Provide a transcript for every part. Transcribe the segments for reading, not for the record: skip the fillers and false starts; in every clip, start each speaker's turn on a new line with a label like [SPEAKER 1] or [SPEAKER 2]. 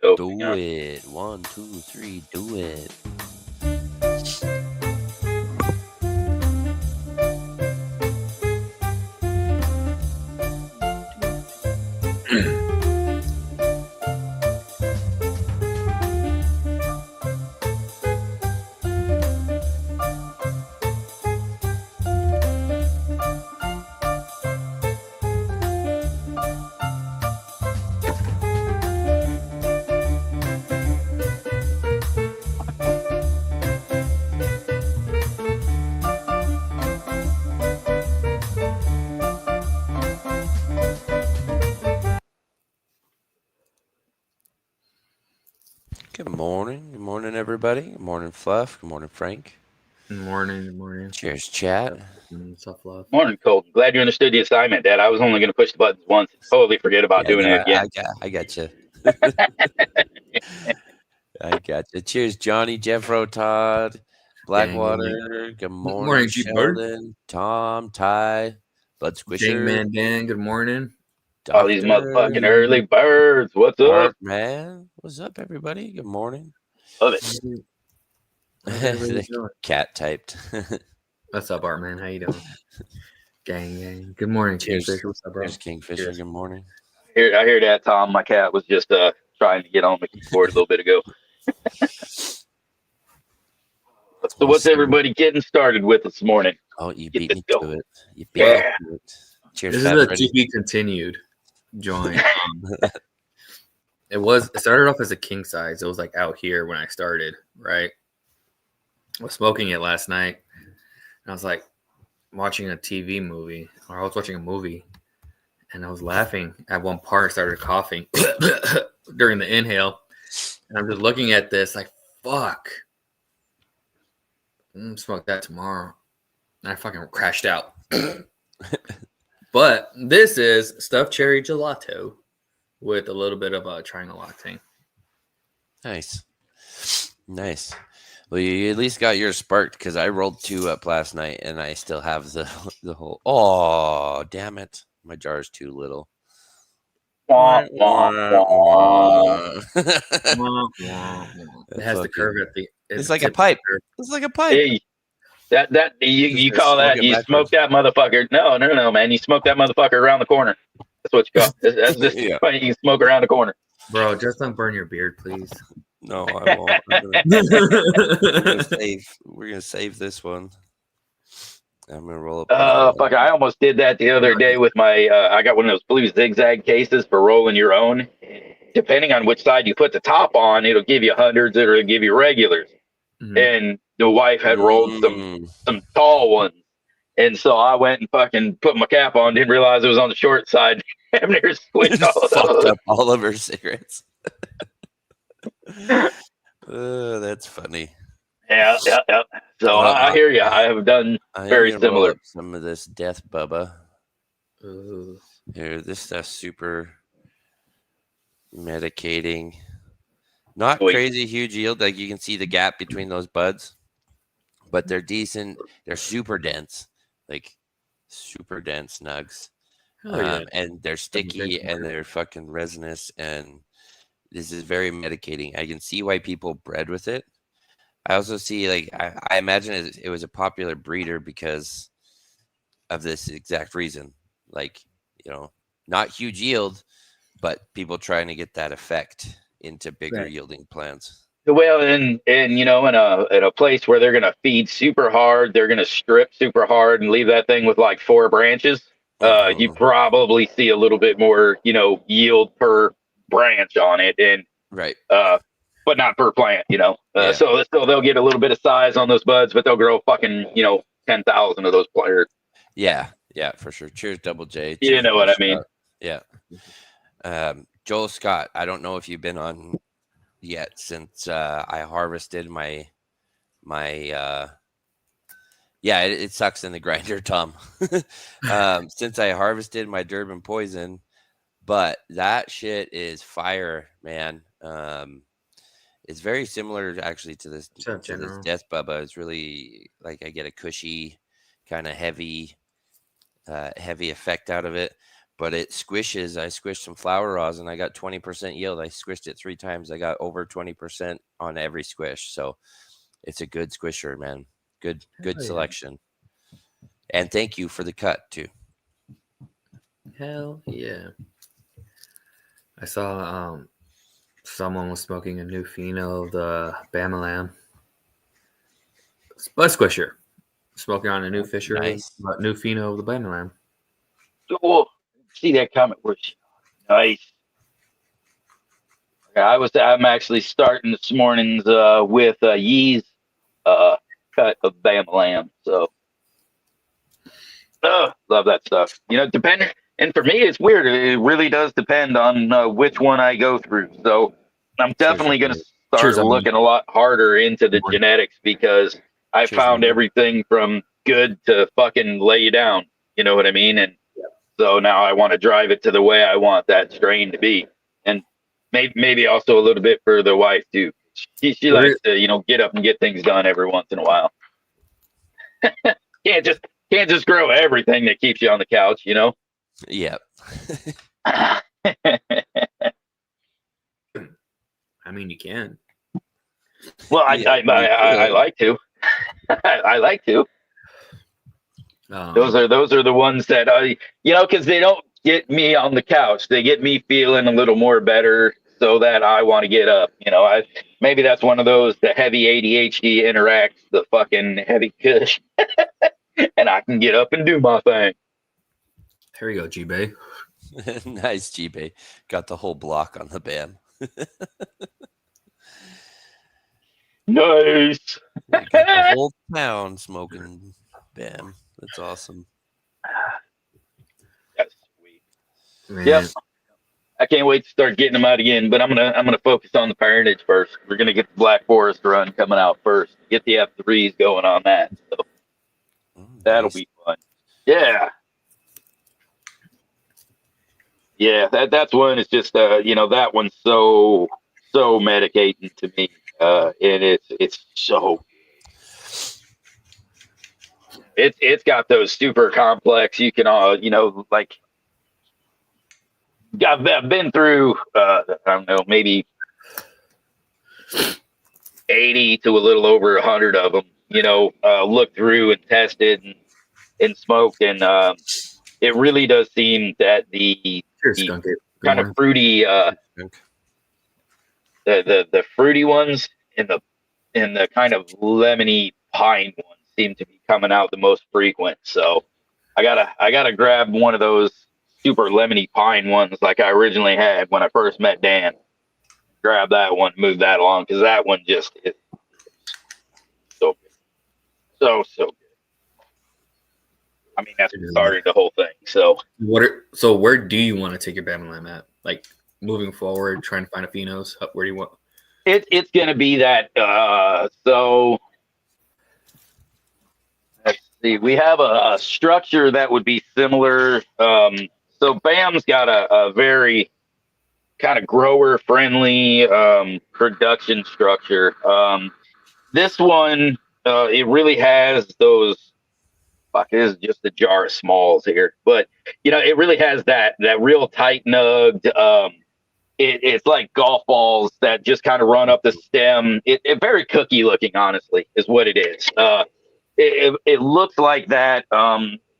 [SPEAKER 1] opening
[SPEAKER 2] Do
[SPEAKER 1] up.
[SPEAKER 2] it. 1, 2, 3, do it. Good morning. Good morning, everybody. Good morning, Fluff. Good morning, Frank.
[SPEAKER 3] Good morning. Good morning.
[SPEAKER 2] Cheers, chat.
[SPEAKER 3] What's up, love?
[SPEAKER 1] Morning, Colton. Glad you understood the assignment, Dad. I was only going to push the buttons once and totally forget about doing it again.
[SPEAKER 2] I got you. I got you. Cheers, Johnny, Jeffro, Todd, Blackwater. Good morning,
[SPEAKER 3] G-Bird.
[SPEAKER 2] Sheldon, Tom, Ty, Bud Squisher.
[SPEAKER 3] Man, Dan. Good morning.
[SPEAKER 1] All these motherfucking early birds. What's
[SPEAKER 2] Art,
[SPEAKER 1] up?
[SPEAKER 2] man? What's up, everybody? Good morning.
[SPEAKER 1] Love it.
[SPEAKER 2] The cat typed.
[SPEAKER 3] What's up, Art, man? How you doing? Gang. Good morning,
[SPEAKER 2] Cheers.
[SPEAKER 3] Kingfisher. What's up, bro?
[SPEAKER 2] Cheers, Kingfisher.
[SPEAKER 3] Cheers.
[SPEAKER 2] Good morning.
[SPEAKER 1] I hear that, Tom. My cat was just trying to get on the keyboard a little bit ago. So what's everybody getting started with this morning?
[SPEAKER 2] Oh, you beat me to it. You beat me to it. Cheers,
[SPEAKER 3] this is a to be continued joint. It started off as a king size. It was like out here when I started, right? I was smoking it last night. And I was like watching a TV movie, or I was watching a movie, and I was laughing at one part. I started coughing during the inhale. And I'm just looking at this like, fuck. I'm gonna smoke that tomorrow. And I fucking crashed out. But this is stuffed cherry gelato with a little bit of a triangle octane.
[SPEAKER 2] Nice. Well, you at least got yours sparked because I rolled 2 up last night and I still have the whole. Oh, damn it. My jar is too little.
[SPEAKER 1] It
[SPEAKER 3] has the curve at the.
[SPEAKER 2] It's like a pipe. It's like a pipe.
[SPEAKER 1] Hey, that you call that? You smoke that motherfucker? No, man. You smoke that motherfucker around the corner. That's what you call. That's just funny. You can smoke around the corner.
[SPEAKER 3] Bro, just don't burn your beard, please.
[SPEAKER 2] No, I won't. We're gonna save this one. I'm gonna roll up.
[SPEAKER 1] Fuck! I almost did that the other day with my. I got one of those blue zigzag cases for rolling your own. Depending on which side you put the top on, it'll give you hundreds or it'll give you regulars. Mm-hmm. And the wife had rolled some tall ones, and so I went and fucking put my cap on. Didn't realize it was on the short side. Damn near squished
[SPEAKER 2] fucked up all of her cigarettes. That's funny.
[SPEAKER 1] Yeah. So I hear you. I have done very similar.
[SPEAKER 2] Some of this death bubba.
[SPEAKER 3] Ooh.
[SPEAKER 2] Here, this stuff's super medicating. Not crazy huge yield. Like you can see the gap between those buds, but they're decent. They're super dense, like super dense nugs. And they're sticky and they're fucking resinous. And this is very medicating. I can see why people bred with it. I also see, like, I imagine it was a popular breeder because of this exact reason. Like, not huge yield, but people trying to get that effect into bigger yielding plants.
[SPEAKER 1] Well, and in a place where they're gonna feed super hard, they're gonna strip super hard and leave that thing with like 4 branches. You probably see a little bit more, yield per branch on it, and but not per plant, So they'll get a little bit of size on those buds, but they'll grow fucking 10,000 of those players.
[SPEAKER 2] Yeah, for sure. Cheers, Double J.
[SPEAKER 1] You know what I mean?
[SPEAKER 2] Yeah. Joel Scott, I don't know if you've been on yet since I harvested my it sucks in the grinder, Tom. Since I harvested my Durban poison, but that shit is fire, man. It's very similar actually to this death bubba. It's really like I get a cushy kind of heavy effect out of it. but it squishes. I squished some flower rosin. I got 20% yield. I squished it 3 times. I got over 20% on every squish. So it's a good squisher, man. Good selection. And thank you for the cut too.
[SPEAKER 3] Hell yeah. I saw someone was smoking a new pheno of the Bama Lamb. Bud Squisher. Smoking on a new Fisher.
[SPEAKER 2] Nice.
[SPEAKER 3] New pheno of the Bama Lamb.
[SPEAKER 1] Oh, see that comment was nice. I'm actually starting this morning's with Yee's cut of Bama Lamb. So love that stuff. You know, and for me it's weird. It really does depend on which one I go through. So I'm definitely going to start looking a lot harder into the genetics because I found everything from good to fucking lay you down. You know what I mean? And so now I want to drive it to the way I want that strain to be. And maybe also a little bit for the wife too. She likes to, you know, get up and get things done every once in a while. Can't just grow everything that keeps you on the couch, you know?
[SPEAKER 2] Yeah.
[SPEAKER 3] I mean, you can.
[SPEAKER 1] Well, I like to. I like to. Those are the ones that you know, because they don't get me on the couch. They get me feeling a little more better, so that I want to get up. You know, maybe that's one of those. The heavy ADHD interacts the fucking heavy Kush, and I can get up and do my thing.
[SPEAKER 3] Here you go, G-Bay.
[SPEAKER 2] Nice, G-Bay. Got the whole block on the BAM.
[SPEAKER 1] Nice.
[SPEAKER 2] Got the whole town smoking BAM. That's awesome.
[SPEAKER 1] That's sweet.
[SPEAKER 3] Man.
[SPEAKER 1] Yep. I can't wait to start getting them out again, but I'm gonna focus on the parentage first. We're gonna get the Black Forest run coming out first. Get the F3s going on that. So that'll be fun. Yeah. Yeah, that's one. It's just you know, that one's so medicating to me, and it's so. It's got those super complex. You can you know, like I've been through I don't know, maybe 80 to a little over 100 of them. You know, looked through and tested and smoked, and it really does seem that the kind of fruity the fruity ones and the kind of lemony pine ones seem to be coming out the most frequent. So I gotta grab one of those super lemony pine ones like I originally had when I first met Dan. Grab that one, move that along, because that one just is so good. So good. I mean, that's what started the whole thing. So
[SPEAKER 3] where do you want to take your Bama Lamb at? Like moving forward, trying to find a phenos? Where do you want?
[SPEAKER 1] It's gonna be that so let's see, we have a structure that would be similar. So BAM's got a very kind of grower friendly production structure. This one it really has those. Fuck, it is just a jar of smalls here, but you know, it really has that real tight nugged. It's like golf balls that just kind of run up the stem. It very cookie looking, honestly, is what it is. It looks like that,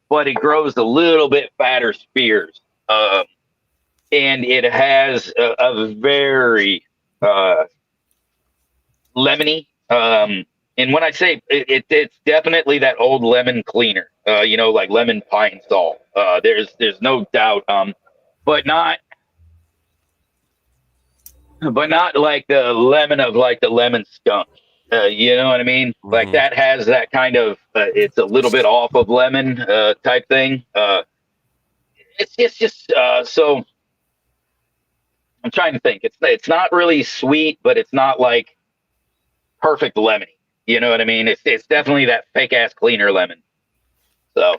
[SPEAKER 1] but it grows a little bit fatter spears, and it has a very lemony. And when I say it's definitely that old lemon cleaner, you know, like lemon pine salt. There's no doubt, but not like the lemon of like the lemon skunk. You know what I mean? Mm-hmm. Like that has that kind of it's a little bit off of lemon type thing. It's just so I'm trying to think. It's not really sweet, but it's not like perfect lemony. You know what I mean? It's definitely that fake ass cleaner lemon. So,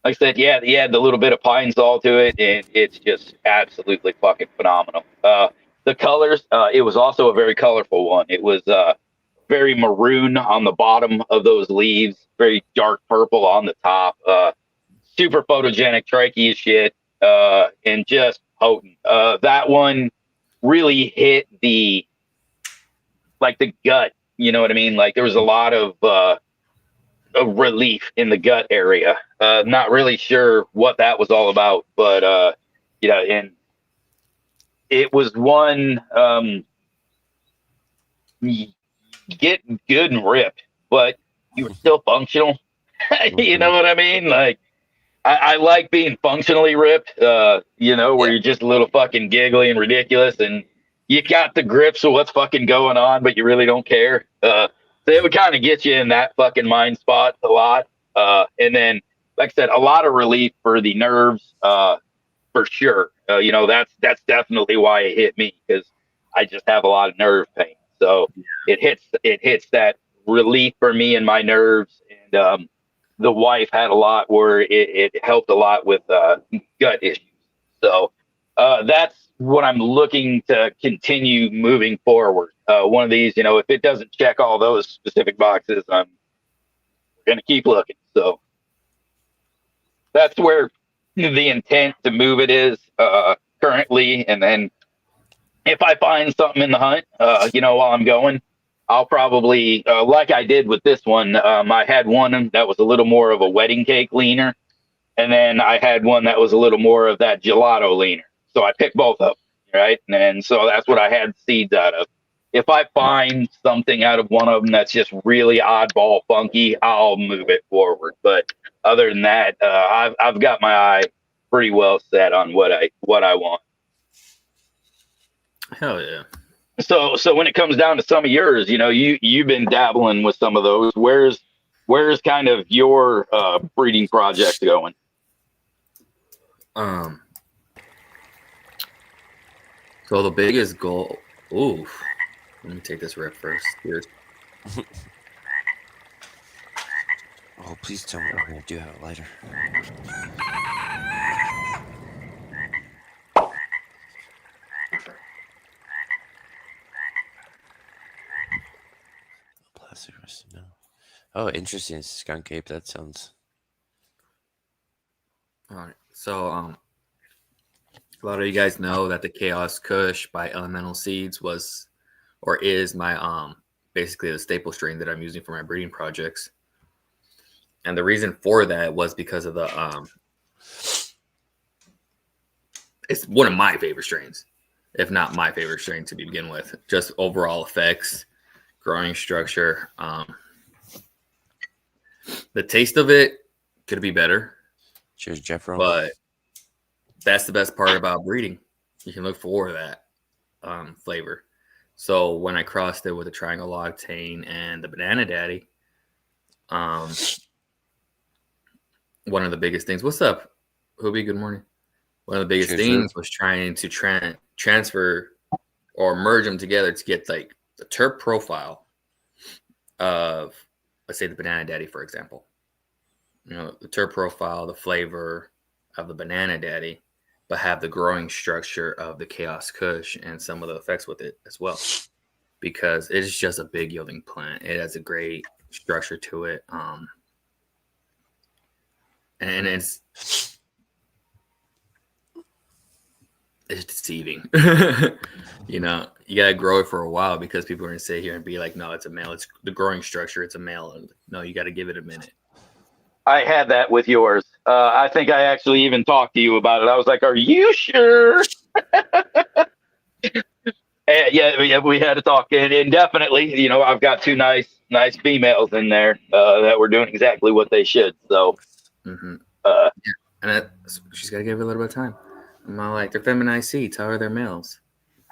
[SPEAKER 1] like I said, yeah, you add the little bit of pine salt to it, and it's just absolutely fucking phenomenal. The colors, it was also a very colorful one. It was very maroon on the bottom of those leaves, very dark purple on the top. Super photogenic, tricky as shit. and just potent. That one really hit the gut. You know what I mean? Like there was a lot of relief in the gut area. Not really sure what that was all about, but and it was one get good and ripped, but you were still functional. You know what I mean? Like I like being functionally ripped, where you're just a little fucking giggly and ridiculous and you got the grips of what's fucking going on, but you really don't care. So it would kind of get you in that fucking mind spot a lot. And then, like I said, a lot of relief for the nerves, for sure. That's definitely why it hit me, because I just have a lot of nerve pain. So it hits that relief for me and my nerves. And the wife had a lot where it helped a lot with gut issues. So that's what I'm looking to continue moving forward. One of these, if it doesn't check all those specific boxes, I'm going to keep looking. So that's where the intent to move it is currently. And then if I find something in the hunt, while I'm going, I'll probably, like I did with this one, I had one that was a little more of a wedding cake leaner. And then I had one that was a little more of that gelato leaner. So I picked both of them, right? And so that's what I had seeds out of. If I find something out of one of them that's just really oddball funky, I'll move it forward. But other than that, I've got my eye pretty well set on what I want.
[SPEAKER 3] Hell yeah.
[SPEAKER 1] So when it comes down to some of yours, you've been dabbling with some of those. Where's kind of your breeding project going?
[SPEAKER 3] So the biggest goal. Oof. Let me take this rip first. Here.
[SPEAKER 2] Oh, please tell me I do have a lighter. Plastic rest. No. Oh, interesting. Skunk ape. That sounds.
[SPEAKER 3] All right. So a lot of you guys know that the Chaos Kush by Elemental Seeds was or is my basically the staple strain that I'm using for my breeding projects. And the reason for that was because of the it's one of my favorite strains, if not my favorite strain to begin with. Just overall effects, growing structure. The taste of it could be better.
[SPEAKER 2] Cheers, Jeffro.
[SPEAKER 3] But that's the best part about breeding. You can look for that flavor. So when I crossed it with the Triangle Octane and the Banana Daddy, one of the biggest things. What's up, Hobie? Good morning. One of the biggest things was trying to transfer or merge them together to get like the terp profile of, let's say, the Banana Daddy, for example. The terp profile, the flavor of the Banana Daddy, but have the growing structure of the Chaos Kush and some of the effects with it as well, because it is just a big yielding plant. It has a great structure to it, and it's deceiving. You gotta grow it for a while because people are gonna sit here and be like, "No, it's a male. It's the growing structure. It's a male." No, you got to give it a minute.
[SPEAKER 1] I had that with yours. I think I actually even talked to you about it. I was like, "Are you sure?" Yeah, we had to talk, and definitely, I've got two nice females in there that were doing exactly what they should. So,
[SPEAKER 3] yeah. And she's got to give it a little bit of time. I'm not like they're feminized seeds. How are they males?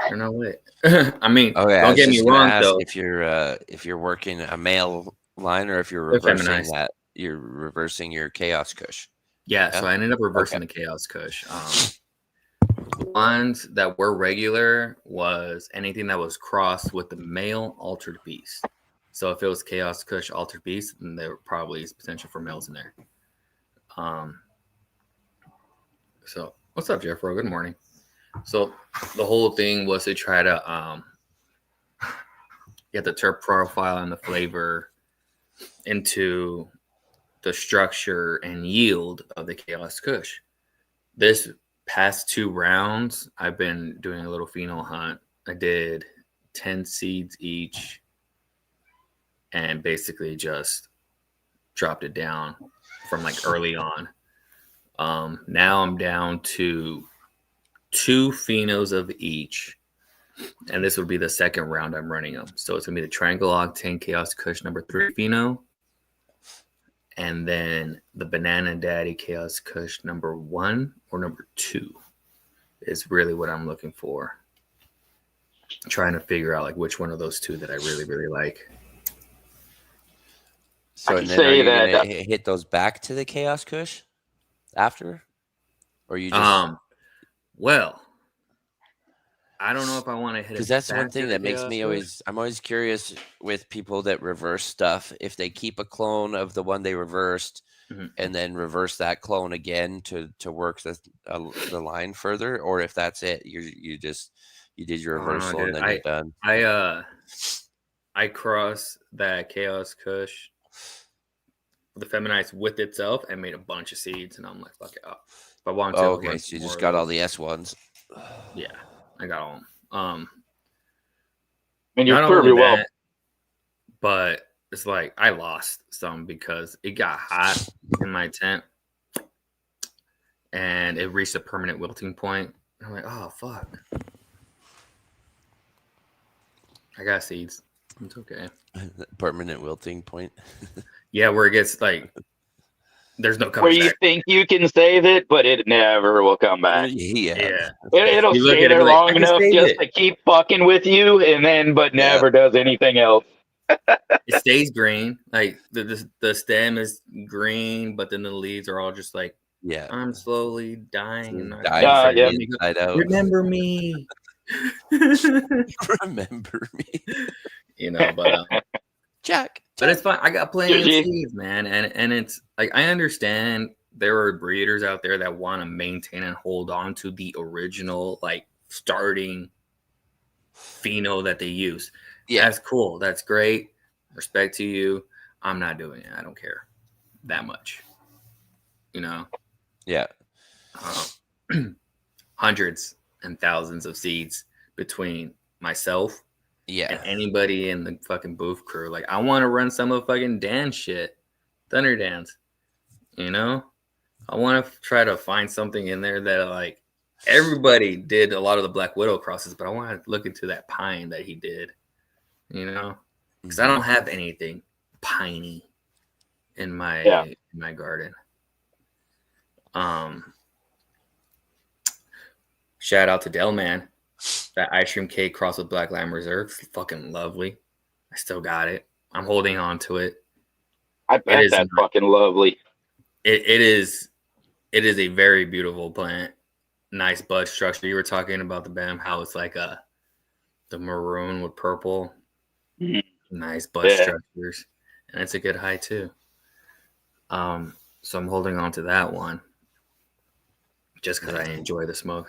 [SPEAKER 3] They're no way. I mean, don't get me wrong though.
[SPEAKER 2] If you're working a male line or if you're reversing that, you're reversing your Chaos Kush.
[SPEAKER 3] Yeah, so I ended up reversing the Chaos Kush. Ones that were regular was anything that was crossed with the male altered beast. So if it was Chaos Kush altered beast, then there probably is potential for males in there. So what's up, Jeffro? Good morning. So the whole thing was to try to get the terp profile and the flavor into the structure and yield of the Chaos Kush. This past 2 rounds, I've been doing a little pheno hunt. I did 10 seeds each and basically just dropped it down from like early on. Now I'm down to 2 phenos of each, and this would be the second round I'm running them. So it's gonna be the Triangle Octane Chaos Kush number 3 pheno, and then the Banana Daddy Chaos Kush number 1 or number 2 is really what I'm looking for. Trying to figure out like which one of those 2 that I really, really like.
[SPEAKER 2] So and then are you gonna hit those back to the Chaos Kush after, or you just?
[SPEAKER 3] Well, I don't know if I want to hit it
[SPEAKER 2] because that's one thing that makes me I'm always curious with people that reverse stuff, if they keep a clone of the one they reversed and then reverse that clone again to work the line further, or if that's it, you did your reversal and then you're done.
[SPEAKER 3] I cross that Chaos Kush, the Feminized with itself, and made a bunch of seeds, and I'm like, fuck it up. If I want to,
[SPEAKER 2] okay, so you just got all the S1s.
[SPEAKER 3] Yeah, I got all them.
[SPEAKER 1] And you're pretty well,
[SPEAKER 3] but it's like I lost some because it got hot in my tent, and it reached a permanent wilting point. I'm like, oh fuck, I got seeds. It's okay.
[SPEAKER 2] Permanent wilting point.
[SPEAKER 3] Yeah, where it gets like there's no coming
[SPEAKER 1] where you
[SPEAKER 3] back.
[SPEAKER 1] think you can save it, but it never will come back.
[SPEAKER 3] Yeah.
[SPEAKER 1] It'll stay there long enough just to keep fucking with you, and then but never does anything else.
[SPEAKER 3] It stays green. Like the stem is green, but then the leaves are all just like, I'm slowly dying and not
[SPEAKER 2] dying inside out.
[SPEAKER 3] Remember me.
[SPEAKER 2] Remember me.
[SPEAKER 3] You know, but
[SPEAKER 2] Jack.
[SPEAKER 3] But it's fine. I got plenty of seeds, man. And it's like I understand there are breeders out there that want to maintain and hold on to the original like starting pheno that they use. Yeah, that's cool. That's great. Respect to you. I'm not doing it. I don't care that much. You know?
[SPEAKER 2] Yeah.
[SPEAKER 3] Hundreds and thousands of seeds between myself and anybody in the fucking booth crew. Like, I want to run some of fucking Dan shit. Thunder Dance. You know? I want to try to find something in there that, like, everybody did a lot of the Black Widow crosses, but I want to look into that pine that he did. You know? Because I don't have anything piney in my garden. Shout out to Delman. That ice cream cake crossed with Black Lamb Reserve, fucking lovely. I still got it. I'm holding on to it.
[SPEAKER 1] I bet that's fucking lovely.
[SPEAKER 3] It is a very beautiful plant. Nice bud structure. You were talking about the BAM, how it's like the maroon with purple. Nice bud structures. And it's a good height too. So I'm holding on to that one just because I enjoy the smoke.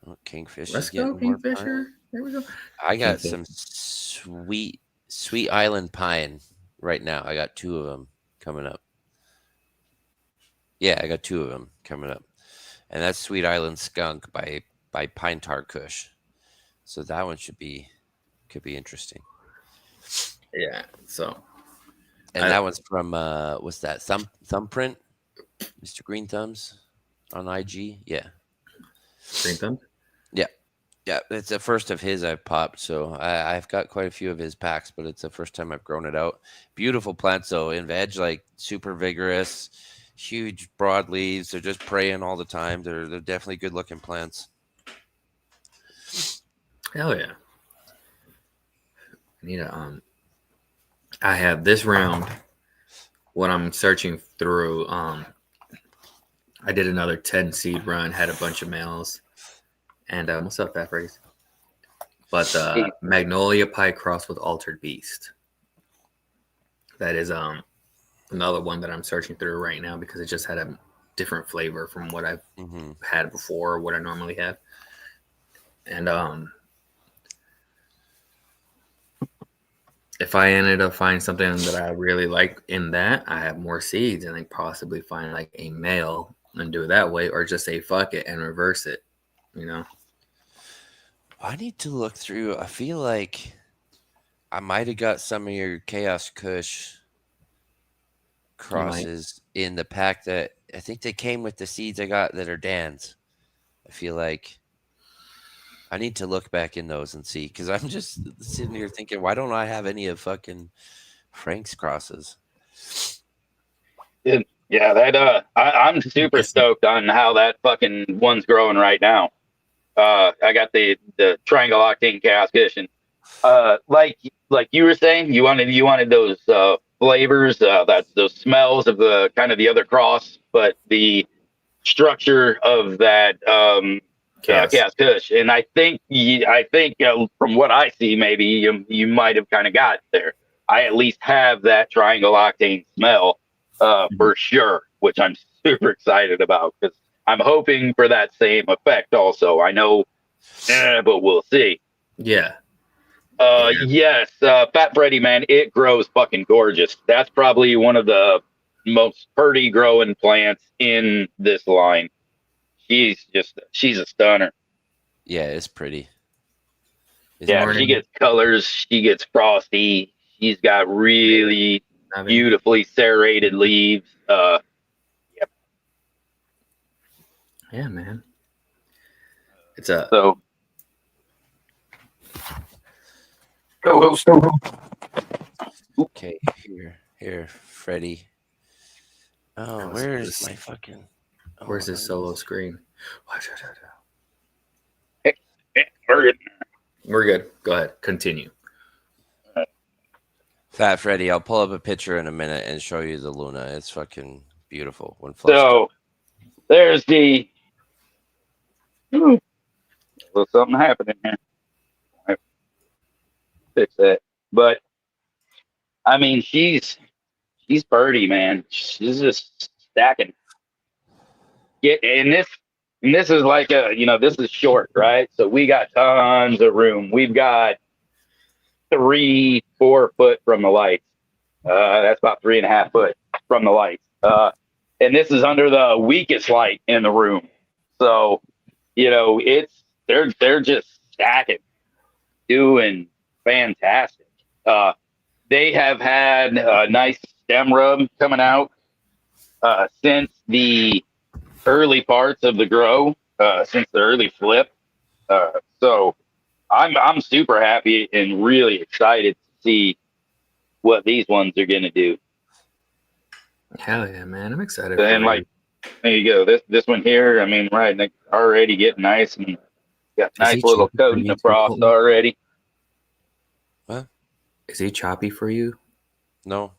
[SPEAKER 2] Oh, Kingfisher.
[SPEAKER 3] Let's go, Kingfisher. There we go.
[SPEAKER 2] I got some sweet Island pine right now. I got 2 of them coming up. Yeah, I got 2 of them coming up. And that's Sweet Island Skunk by Pine Tar Kush. So that one could be interesting.
[SPEAKER 3] Yeah. So
[SPEAKER 2] and that one's from what's that? Thumbprint? Mr. Green Thumbs on IG. Yeah.
[SPEAKER 3] Green Thumb?
[SPEAKER 2] Yeah. Yeah. It's the first of his I've popped. So I've got quite a few of his packs, but it's the first time I've grown it out. Beautiful plants though, in veg, like super vigorous, huge broad leaves. They're just praying all the time. They're definitely good looking plants.
[SPEAKER 3] Hell yeah. I need I have this round when I'm searching through. I did another 10 seed run, had a bunch of males, and what's up, Fat Freddy's? But Magnolia Pie cross with Altered Beast. That is another one that I'm searching through right now because it just had a different flavor from what I've had before, or what I normally have, and if I ended up finding something that I really like in that, I have more seeds and then possibly find like a male and do it that way, or just say fuck it and reverse it. You know.
[SPEAKER 2] I need to look through. I feel like I might have got some of your Chaos Kush crosses in the pack that I think they came with the seeds I got that are Dan's. I feel like I need to look back in those and see, because I'm just sitting here thinking, why don't I have any of fucking Frank's crosses?
[SPEAKER 1] Yeah, that I'm super stoked on how that fucking one's growing right now. I got the triangle octane chaos cushion. Like you were saying, you wanted those flavors, those smells of the kind of the other cross, but the structure of that chaos kush. And I think from what I see, maybe you might have kind of got there. I at least have that triangle octane smell for sure, which I'm super excited about, because I'm hoping for that same effect also. I know, but we'll see.
[SPEAKER 3] Yeah.
[SPEAKER 1] Yes, Fat Freddy, man, it grows fucking gorgeous. That's probably one of the most pretty growing plants in this line. She's a stunner.
[SPEAKER 2] Yeah, it's pretty.
[SPEAKER 1] She gets colors. She gets frosty. She's got really beautifully serrated leaves. Yep.
[SPEAKER 3] Yeah, man. It's a
[SPEAKER 1] so.
[SPEAKER 2] Okay, here, Freddy. Oh, where's my fucking?
[SPEAKER 3] Where's his solo screen? We're good. Go ahead. Continue.
[SPEAKER 2] Fat Freddy, I'll pull up a picture in a minute and show you the Luna. It's fucking beautiful when flushed.
[SPEAKER 1] So there's the. Ooh, there's something happening here. Right. Fix that. But I mean, she's birdie, man. She's just stacking. And this is like this is short, right? So we got tons of room. We've got 3-4 foot from the lights. That's about 3.5 foot from the lights. And this is under the weakest light in the room. So, they're just stacking, doing fantastic. They have had a nice stem rub coming out since the early parts of the grow, since the early flip. So I'm super happy and really excited to see what these ones are going to do.
[SPEAKER 3] Hell yeah, man. I'm excited.
[SPEAKER 1] And there you go. This one here, I mean, right, already getting nice and got nice little coating of frost already.
[SPEAKER 2] What?
[SPEAKER 3] Is he choppy for you?
[SPEAKER 2] No.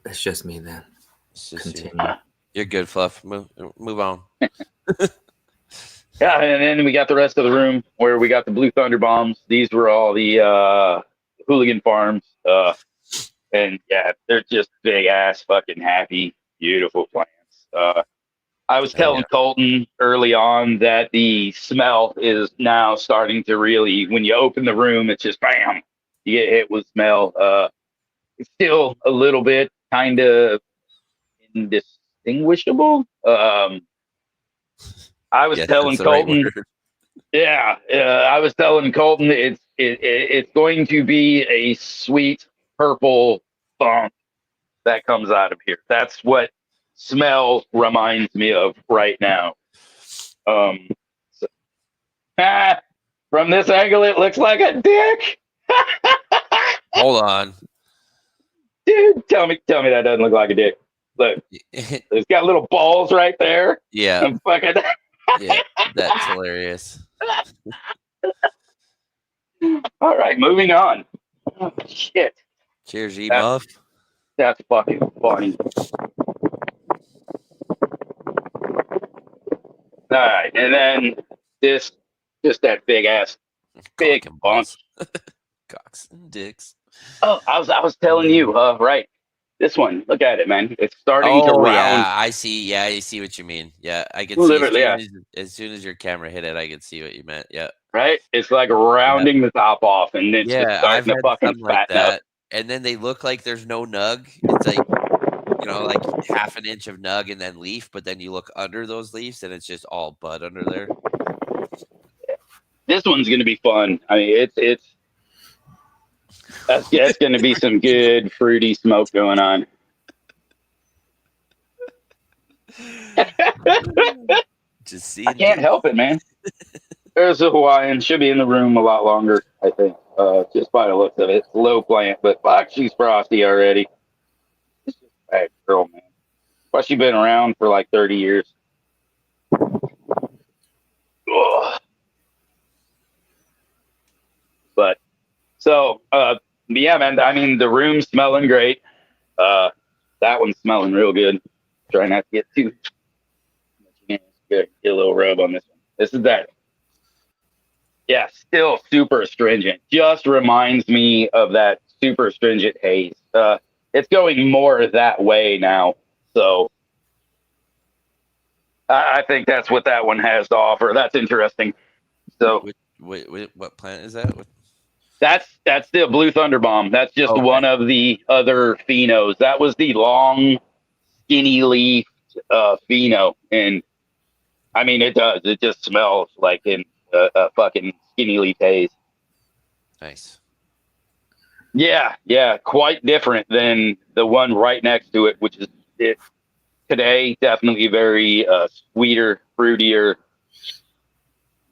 [SPEAKER 3] It's just me then.
[SPEAKER 2] Continue. You're good, Fluff. Move on.
[SPEAKER 1] Yeah, and then we got the rest of the room where we got the Blue Thunder Bombs. These were all the Hooligan Farms. And yeah, they're just big ass fucking happy, beautiful plants. I was telling Colton early on that the smell is now starting to really, when you open the room, it's just bam, you get hit with smell. It's still a little bit kind of indistinguishable. I was telling Colton, I was telling Colton it's going to be a sweet purple funk that comes out of here. That's what smell reminds me of right now. From this angle, it looks like a dick.
[SPEAKER 2] Hold on,
[SPEAKER 1] dude. Tell me that doesn't look like a dick. Look, it's got little balls right there.
[SPEAKER 2] Yeah.
[SPEAKER 1] I'm fucking.
[SPEAKER 2] Yeah, that's hilarious.
[SPEAKER 1] All right, moving on. Oh, shit.
[SPEAKER 2] Cheers, E-Muff.
[SPEAKER 1] That's fucking funny. All right, and then just that big bunch.
[SPEAKER 2] Cocks and dicks.
[SPEAKER 1] Oh, I was telling you, right. This one, look at it, man. It's starting to round.
[SPEAKER 2] Yeah, I see. Yeah, I see what you mean. Yeah, I can see. As soon as your camera hit it, I could see what you meant. Yeah.
[SPEAKER 1] Right? It's like rounding the top off, and then
[SPEAKER 2] I've
[SPEAKER 1] starting to fucking
[SPEAKER 2] like
[SPEAKER 1] fatten up.
[SPEAKER 2] And then they look like there's no nug. It's like like half an inch of nug and then leaf, but then you look under those leaves and it's just all bud under there.
[SPEAKER 1] This one's gonna be fun. I mean, that's gonna be some good fruity smoke going on.
[SPEAKER 2] Just see.
[SPEAKER 1] I can't help it, man. There's a Hawaiian. Should be in the room a lot longer, I think. Just by the looks of it. It's low plant, but fuck, she's frosty already. She's just a bad girl, man. Why she been around for like 30 years? Ugh. But so, yeah, man. I mean, the room's smelling great. That one's smelling real good. Try not to get too. Get a little rub on this one. This is that. Yeah, still super astringent. Just reminds me of that super astringent haze. It's going more that way now. So I think that's what that one has to offer. That's interesting. So
[SPEAKER 2] what plant is that?
[SPEAKER 1] That's the Blue Thunder Bomb. That's just one of the other phenos. That was the long, skinny leaf pheno, and I mean it does. It just smells like in a fucking skinny leaf haze.
[SPEAKER 2] Nice.
[SPEAKER 1] Yeah, quite different than the one right next to it, which is it today. Definitely very sweeter, fruitier.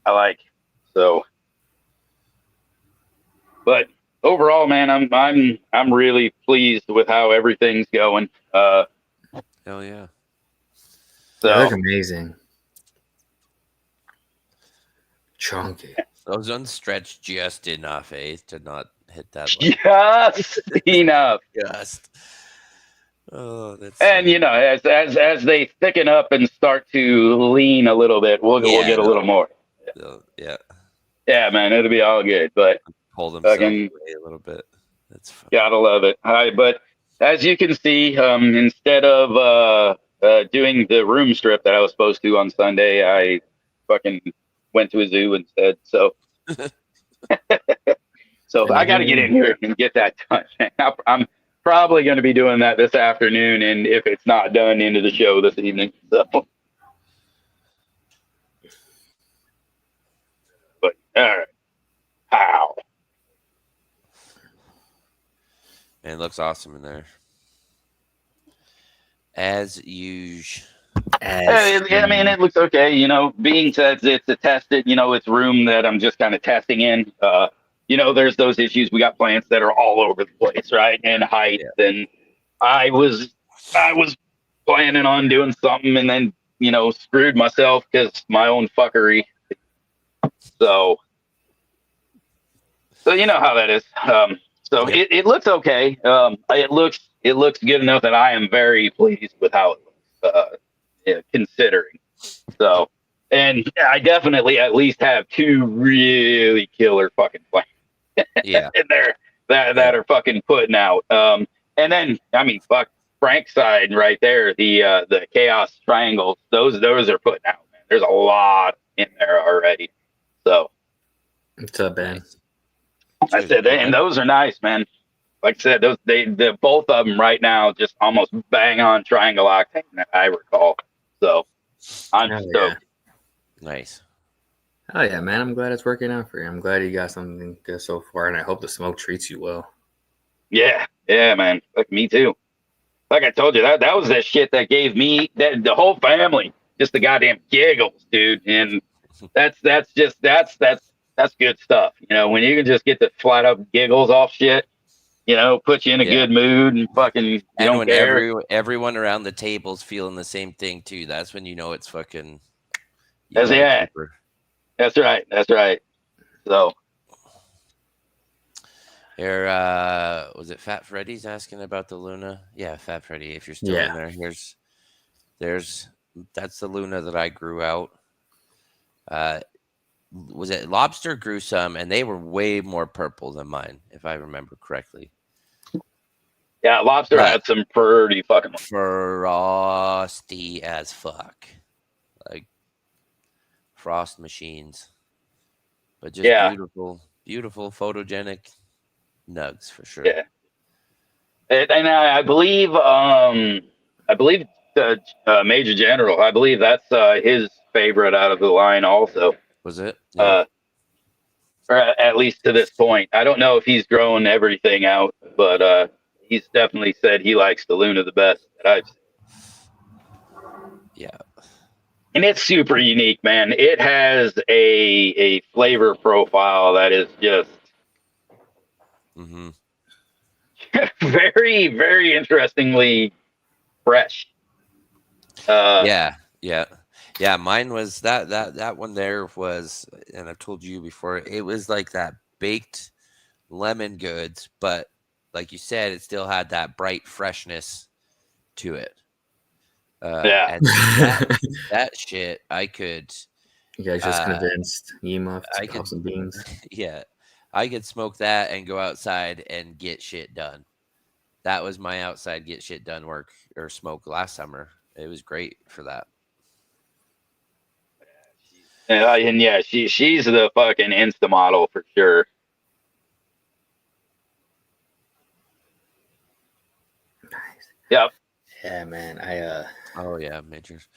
[SPEAKER 1] I like so. But overall, man, I'm really pleased with how everything's going.
[SPEAKER 2] Hell yeah!
[SPEAKER 3] So they look amazing, chunky.
[SPEAKER 2] Those unstretched just enough, to not hit that.
[SPEAKER 1] Just enough.
[SPEAKER 2] Just. Oh, that's.
[SPEAKER 1] And as they thicken up and start to lean a little bit, we'll get a little more.
[SPEAKER 2] Yeah.
[SPEAKER 1] Yeah, man, it'll be all good, but.
[SPEAKER 2] Pull themselves away a little bit. That's fun.
[SPEAKER 1] Gotta love it. But as you can see, instead of doing the room strip that I was supposed to on Sunday, I fucking went to a zoo instead. So, I got to get in here and get that done. I'm probably going to be doing that this afternoon, and if it's not done, into the show this evening. So, but all right, how.
[SPEAKER 2] Man, it looks awesome in there. As usual.
[SPEAKER 1] I mean, it looks okay. Being said it's a tested, it's room that I'm just kind of testing in. There's those issues. We got plants that are all over the place, right? And height. Yeah. And I was planning on doing something and then, screwed myself because my own fuckery. So you know how that is. So yeah. It looks okay. It looks good enough that I am very pleased with how it looks, considering. So, and I definitely at least have two really killer fucking plants.
[SPEAKER 2] Yeah,
[SPEAKER 1] in there that are fucking putting out. And then I mean, fuck Frank's side right there, the Chaos Triangles. Those are putting out. Man. There's a lot in there already. So,
[SPEAKER 3] what's up, Ben?
[SPEAKER 1] I said, and those are nice, man. Like I said, the both of them right now just almost bang on triangle octane that I recall. So I'm stoked.
[SPEAKER 3] Yeah.
[SPEAKER 2] Nice.
[SPEAKER 3] Oh yeah, man! I'm glad it's working out for you. I'm glad you got something good so far, and I hope the smoke treats you well.
[SPEAKER 1] Yeah, man. Like me too. Like I told you, that was that shit that gave me the whole family just the goddamn giggles, dude. And that's good stuff. When you can just get the flat up giggles off shit, put you in a good mood and fucking you don't
[SPEAKER 2] when
[SPEAKER 1] care.
[SPEAKER 2] Everyone around the table's feeling the same thing too. That's when it's fucking.
[SPEAKER 1] That's right. That's right. So.
[SPEAKER 2] Here, was it Fat Freddy's asking about the Luna? Yeah, Fat Freddy. If you're still in there, that's the Luna that I grew out. Was it Lobster grew some, and they were way more purple than mine, if I remember correctly.
[SPEAKER 1] Yeah, Lobster had some pretty fucking
[SPEAKER 2] frosty as fuck, like frost machines, but just beautiful, photogenic nugs for sure.
[SPEAKER 1] Yeah, and I believe I believe Major General. I believe that's his favorite out of the line, also.
[SPEAKER 2] Was it? Yeah.
[SPEAKER 1] Or at least to this point. I don't know if he's grown everything out, but he's definitely said he likes the Luna the best that I've seen.
[SPEAKER 2] Yeah.
[SPEAKER 1] And it's super unique, man. It has a flavor profile that is just very, very interestingly fresh.
[SPEAKER 2] Yeah. Mine was that one there was, and I've told you before, it was like that baked lemon goods, but like you said, it still had that bright freshness to it. And that shit, I could.
[SPEAKER 3] You guys just convinced Yima to pop some beans.
[SPEAKER 2] Yeah, I could smoke that and go outside and get shit done. That was my outside get shit done work or smoke last summer. It was great for that.
[SPEAKER 1] And yeah, she's the fucking Insta model for sure.
[SPEAKER 3] Nice.
[SPEAKER 1] Yep.
[SPEAKER 3] Yeah, man.
[SPEAKER 2] Oh yeah, Majors.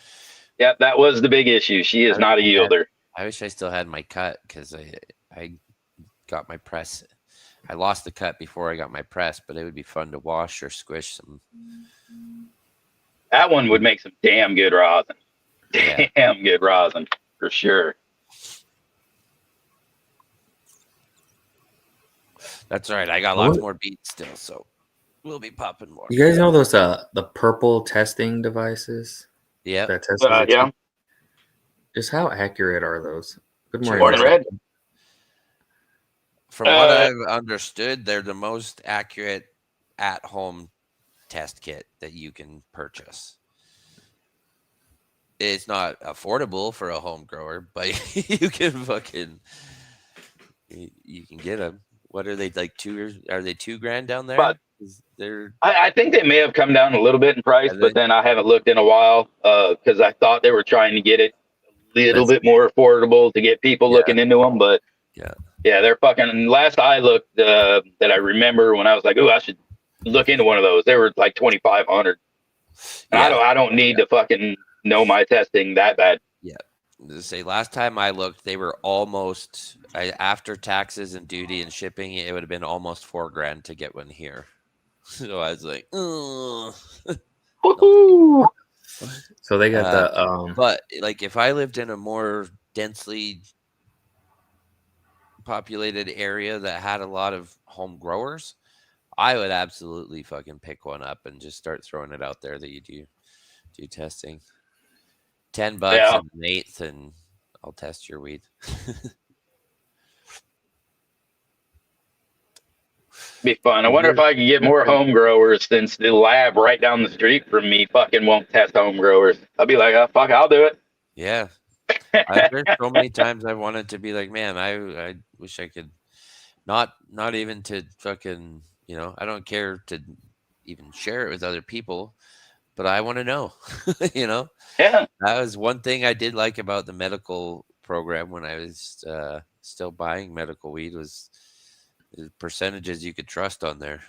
[SPEAKER 1] Yep, that was the big issue. She is not a yielder.
[SPEAKER 2] I wish I still had my cut because I got my press. I lost the cut before I got my press, but it would be fun to wash or squish some.
[SPEAKER 1] That one would make some damn good rosin. Damn good rosin for sure.
[SPEAKER 2] That's all right. I got lots more beats still, so we'll be popping more.
[SPEAKER 3] You guys know those the purple testing devices?
[SPEAKER 2] Yeah.
[SPEAKER 3] That test.
[SPEAKER 1] Yeah.
[SPEAKER 3] Just how accurate are those? Good morning,
[SPEAKER 1] Morning, Red.
[SPEAKER 2] From what I've understood, they're the most accurate at-home test kit that you can purchase. It's not affordable for a home grower, but you can get them. What are they, like are they $2,000 down there?
[SPEAKER 1] But
[SPEAKER 2] they're
[SPEAKER 1] I think they may have come down a little bit in price, but then I haven't looked in a while because I thought they were trying to get it a little bit more affordable to get people looking into them. But yeah, they're fucking. Last I looked, that I remember when I was like, "Oh, I should look into one of those." They were like $2,500. I don't need to fucking know my testing that bad.
[SPEAKER 2] Yeah. To say last time I looked, they were almost after taxes and duty and shipping. It would have been almost $4,000 to get one here. So I was like, oh.
[SPEAKER 3] So they got the
[SPEAKER 2] But like, if I lived in a more densely populated area that had a lot of home growers, I would absolutely fucking pick one up and just start throwing it out there that you do testing. $10 and an eighth, and I'll test your weed.
[SPEAKER 1] Be fun. I wonder if I could get more home growers since the lab right down the street from me fucking won't test home growers. I'll be like, oh, fuck, I'll do it.
[SPEAKER 2] Yeah. There's so many times I wanted to be like, man, I wish I could not even to fucking, I don't care to even share it with other people, but I want to know, Yeah. That was one thing I did like about the medical program when I was still buying medical weed was the percentages you could trust on there.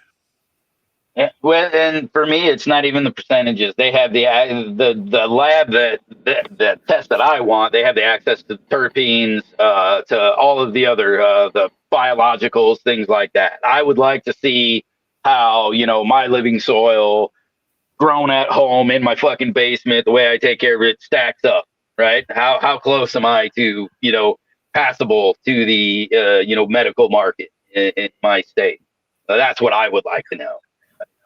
[SPEAKER 1] Yeah, well, and for me, it's not even the percentages. They have the lab that test that I want. They have the access to terpenes, to all of the other the biologicals, things like that. I would like to see how my living soil, grown at home in my fucking basement, the way I take care of it stacks up. Right? How close am I to passable to the medical market in my state? That's what I would like to know.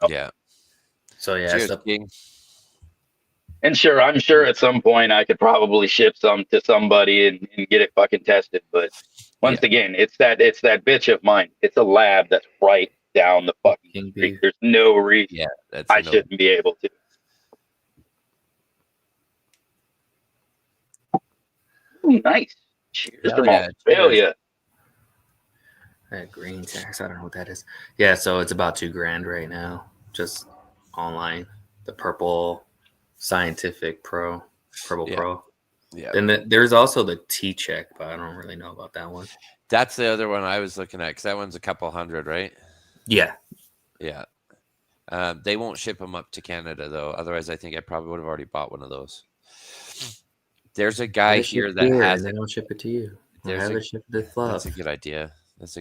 [SPEAKER 2] Yeah.
[SPEAKER 3] So yeah.
[SPEAKER 1] And sure, I'm sure at some point I could probably ship some to somebody and get it fucking tested. But once again, it's that bitch of mine. It's a lab that's right down the fucking street. There's no reason I shouldn't be able to. Ooh, nice. Cheers from Australia.
[SPEAKER 3] That green tax, I don't know what that is. Yeah, so it's about $2,000 right now, just online. The purple scientific purple pro.
[SPEAKER 2] Yeah.
[SPEAKER 3] And there's also the T-check, but I don't really know about that one.
[SPEAKER 2] That's the other one I was looking at because that one's a couple hundred, right?
[SPEAKER 3] Yeah.
[SPEAKER 2] Yeah. They won't ship them up to Canada though. Otherwise, I think I probably would have already bought one of those. There's a guy here that has
[SPEAKER 3] and then I'll ship it to you. Have it shipped to Fluff.
[SPEAKER 2] That's a good idea. There's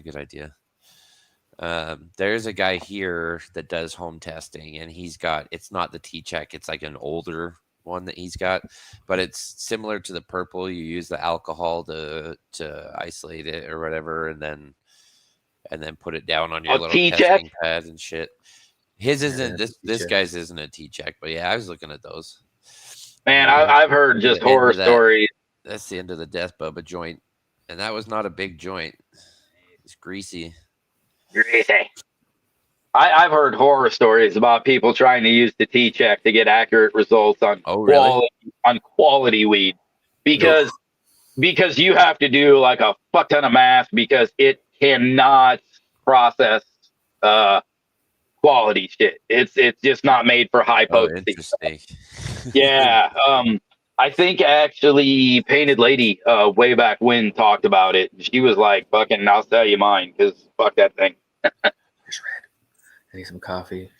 [SPEAKER 2] a guy here that does home testing, and he's got, it's not the T-check, it's like an older one that he's got, but it's similar to the purple. You use the alcohol to isolate it or whatever, and then put it down on your little testing pad and shit. His isn't this guy's isn't a T-check, but yeah, I was looking at those.
[SPEAKER 1] Man, I've heard just horror stories.
[SPEAKER 2] That's the end of the Death Bubba joint, and that was not a big joint. It's greasy.
[SPEAKER 1] I've heard horror stories about people trying to use the T-check to get accurate results on quality weed, because you have to do like a fuck ton of math because it cannot process quality shit. It's just not made for high potency.
[SPEAKER 2] Interesting.
[SPEAKER 1] Yeah. I think actually Painted Lady way back when talked about it. She was like, fucking, I'll sell you mine because fuck that thing.
[SPEAKER 3] There's red. I need some coffee.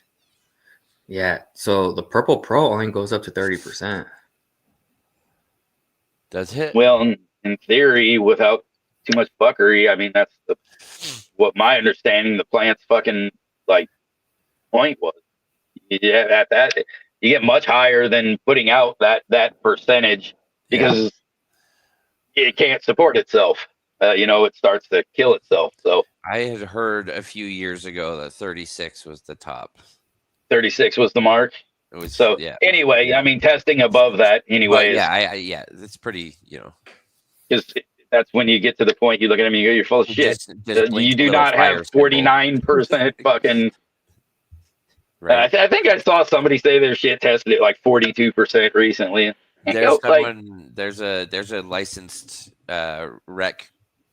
[SPEAKER 3] Yeah. So the Purple Pro only goes up to 30%.
[SPEAKER 2] Does it?
[SPEAKER 1] Well, in theory, without too much fuckery, I mean, that's what my understanding the plant's fucking like point was. Yeah, at that you get much higher than putting out that percentage because it can't support itself. It starts to kill itself. So
[SPEAKER 2] I had heard a few years ago that 36 was the top.
[SPEAKER 1] 36 was the mark.
[SPEAKER 2] It was,
[SPEAKER 1] so anyway, I mean, testing above that anyway.
[SPEAKER 2] Yeah, it's pretty,
[SPEAKER 1] because that's when you get to the point you look at them and you go, you're full of shit. You do not have 49% fucking. Right. I think I saw somebody say their shit tested at like 42% recently.
[SPEAKER 2] There's a licensed rec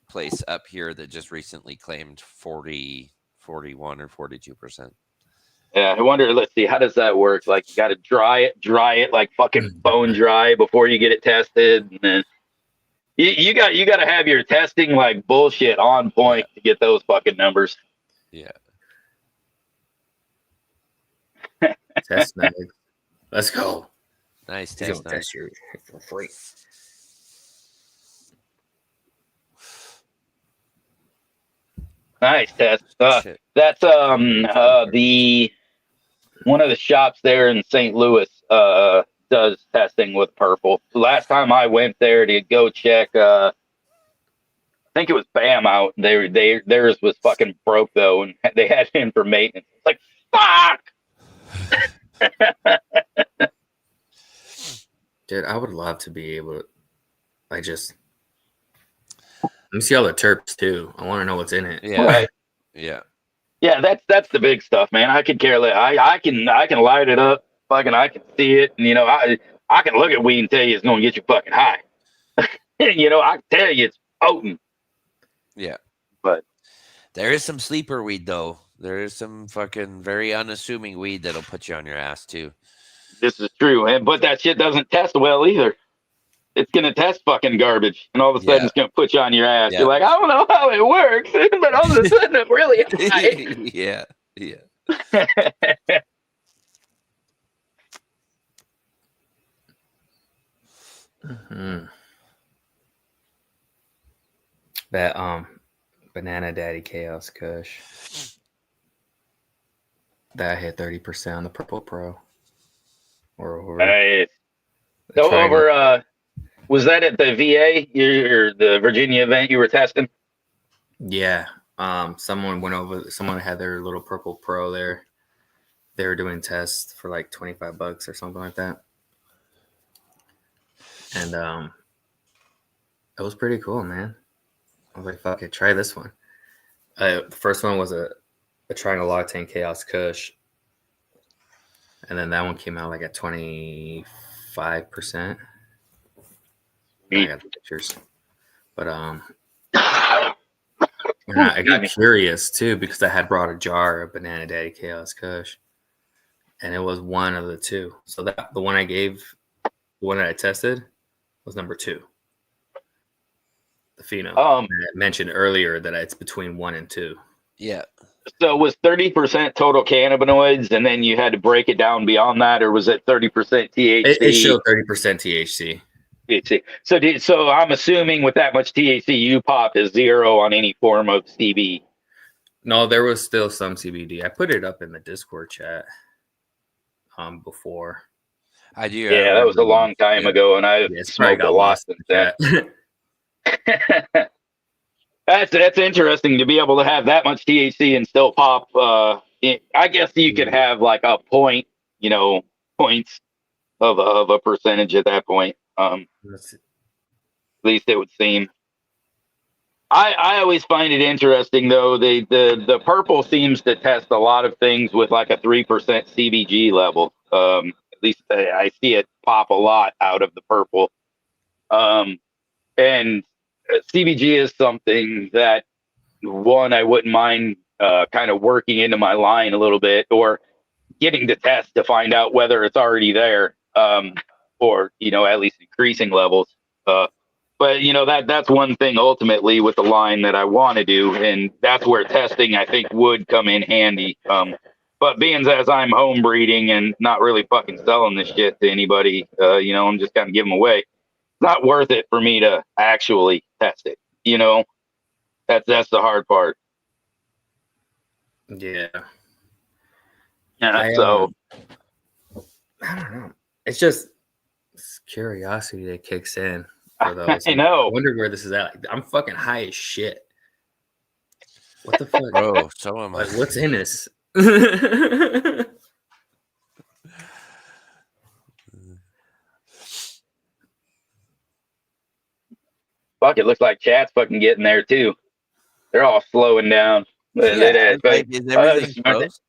[SPEAKER 2] place up here that just recently claimed 40, 41 or 42%.
[SPEAKER 1] Yeah, I wonder, let's see, how does that work? Like, you got to dry it like fucking bone dry before you get it tested. And then you got to have your testing like bullshit on point to get those fucking numbers.
[SPEAKER 2] Yeah.
[SPEAKER 3] Test night. Let's go.
[SPEAKER 2] Nice test night.
[SPEAKER 3] Test your for free.
[SPEAKER 1] Nice test. That's the one of the shops there in St. Louis does testing with purple. The last time I went there to go check, I think it was BAM out. Theirs was fucking broke though, and they had him for maintenance. It's like fuck.
[SPEAKER 3] Dude, I would love to be able to. Let me see all the terps too. I want to know what's in it.
[SPEAKER 2] Yeah, right. Yeah.
[SPEAKER 1] That's the big stuff, man. I could care less. I can light it up. Fucking, I can see it, and I can look at weed and tell you it's gonna get you fucking high. I can tell you it's potent.
[SPEAKER 2] Yeah,
[SPEAKER 1] but
[SPEAKER 2] there is some sleeper weed though. There is some fucking very unassuming weed that'll put you on your ass too.
[SPEAKER 1] This is true, but that shit doesn't test well either. It's gonna test fucking garbage, and all of a sudden it's gonna put you on your ass. Yeah. You're like, I don't know how it works, but all of a sudden it really high.
[SPEAKER 2] Yeah.
[SPEAKER 3] Mm-hmm. That Banana Daddy Chaos Kush. That hit 30% on the Purple Pro.
[SPEAKER 1] Nice. So over, was that at the VA, or the Virginia event you were testing?
[SPEAKER 3] Yeah. Someone went over. Someone had their little Purple Pro there. They were doing tests for like $25 or something like that. And it was pretty cool, man. I was like, fuck it, try this one. The first one was a Triangle Octane Chaos Kush. And then that one came out like at 25%. I got the pictures. But I got curious too because I had brought a jar of Banana Daddy Chaos Kush. And it was one of the two. So that the one that I tested was number 2. The pheno. I mentioned earlier that it's between 1 and 2.
[SPEAKER 2] Yeah.
[SPEAKER 1] So was 30% total cannabinoids, and then you had to break it down beyond that, or was it 30% THC?
[SPEAKER 3] It showed 30% THC.
[SPEAKER 1] So I'm assuming with that much THC, you pop is 0 on any form of CB.
[SPEAKER 3] No, there was still some CBD. I put it up in the Discord chat before.
[SPEAKER 2] I do.
[SPEAKER 1] Yeah, that was a long time ago, and I've smoked a lot since then. That's interesting to be able to have that much THC and still pop. I guess you could have like a point, points of a percentage at that point. At least it would seem. I always find it interesting though. The purple seems to test a lot of things with like a 3% CBG level. At least I see it pop a lot out of the purple. And CBG is something that I wouldn't mind kind of working into my line a little bit, or getting to test to find out whether it's already there, or at least increasing levels. But that's one thing ultimately with the line that I want to do, and that's where testing I think would come in handy. But being as I'm home breeding and not really fucking selling this shit to anybody, I'm just kind of giving away. It's not worth it for me to actually test it. That's the hard part.
[SPEAKER 3] Yeah.
[SPEAKER 1] Yeah.
[SPEAKER 3] I don't know. It's just curiosity that kicks in for those.
[SPEAKER 1] I know.
[SPEAKER 3] I wonder where this is at. Like, I'm fucking high as shit. What the fuck?
[SPEAKER 2] Bro, so am I.
[SPEAKER 3] Like, what's in this?
[SPEAKER 1] Fuck, it looks like chat's fucking getting there too. They're all slowing down.
[SPEAKER 2] Is everything closed?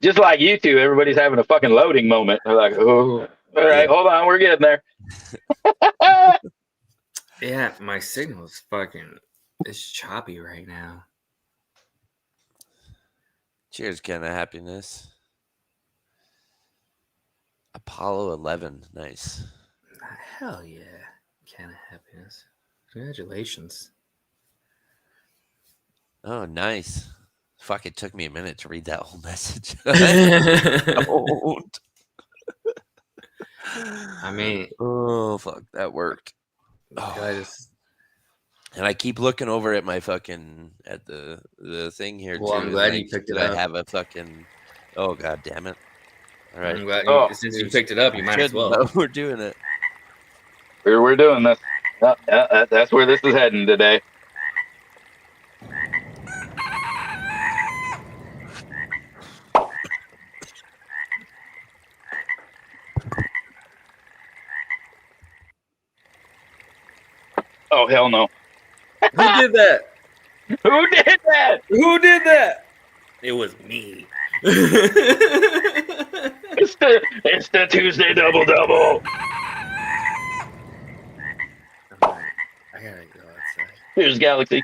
[SPEAKER 1] Just like you two, everybody's having a fucking loading moment. They're like, oh, all right, hold on, we're getting there.
[SPEAKER 3] Yeah, my signal is it's choppy right now.
[SPEAKER 2] Cheers, can of happiness. Apollo 11, nice.
[SPEAKER 3] Hell yeah, can of happiness. Congratulations.
[SPEAKER 2] Oh, nice. Fuck, it took me a minute to read that whole message.
[SPEAKER 3] I mean,
[SPEAKER 2] oh fuck, that worked.
[SPEAKER 3] Oh.
[SPEAKER 2] And I keep looking over at my fucking the thing here too.
[SPEAKER 3] I'm glad you picked it up.
[SPEAKER 2] I have a fucking. Oh god damn it! All right.
[SPEAKER 3] I'm glad since you picked it up, you might as well.
[SPEAKER 2] We're doing it.
[SPEAKER 1] We're doing this. That's where this is heading today. Oh hell no!
[SPEAKER 3] Who did that?
[SPEAKER 1] Who did that?
[SPEAKER 3] Who did that? It was me.
[SPEAKER 1] It's the Tuesday double.
[SPEAKER 3] I gotta go outside.
[SPEAKER 1] Here's Galaxy.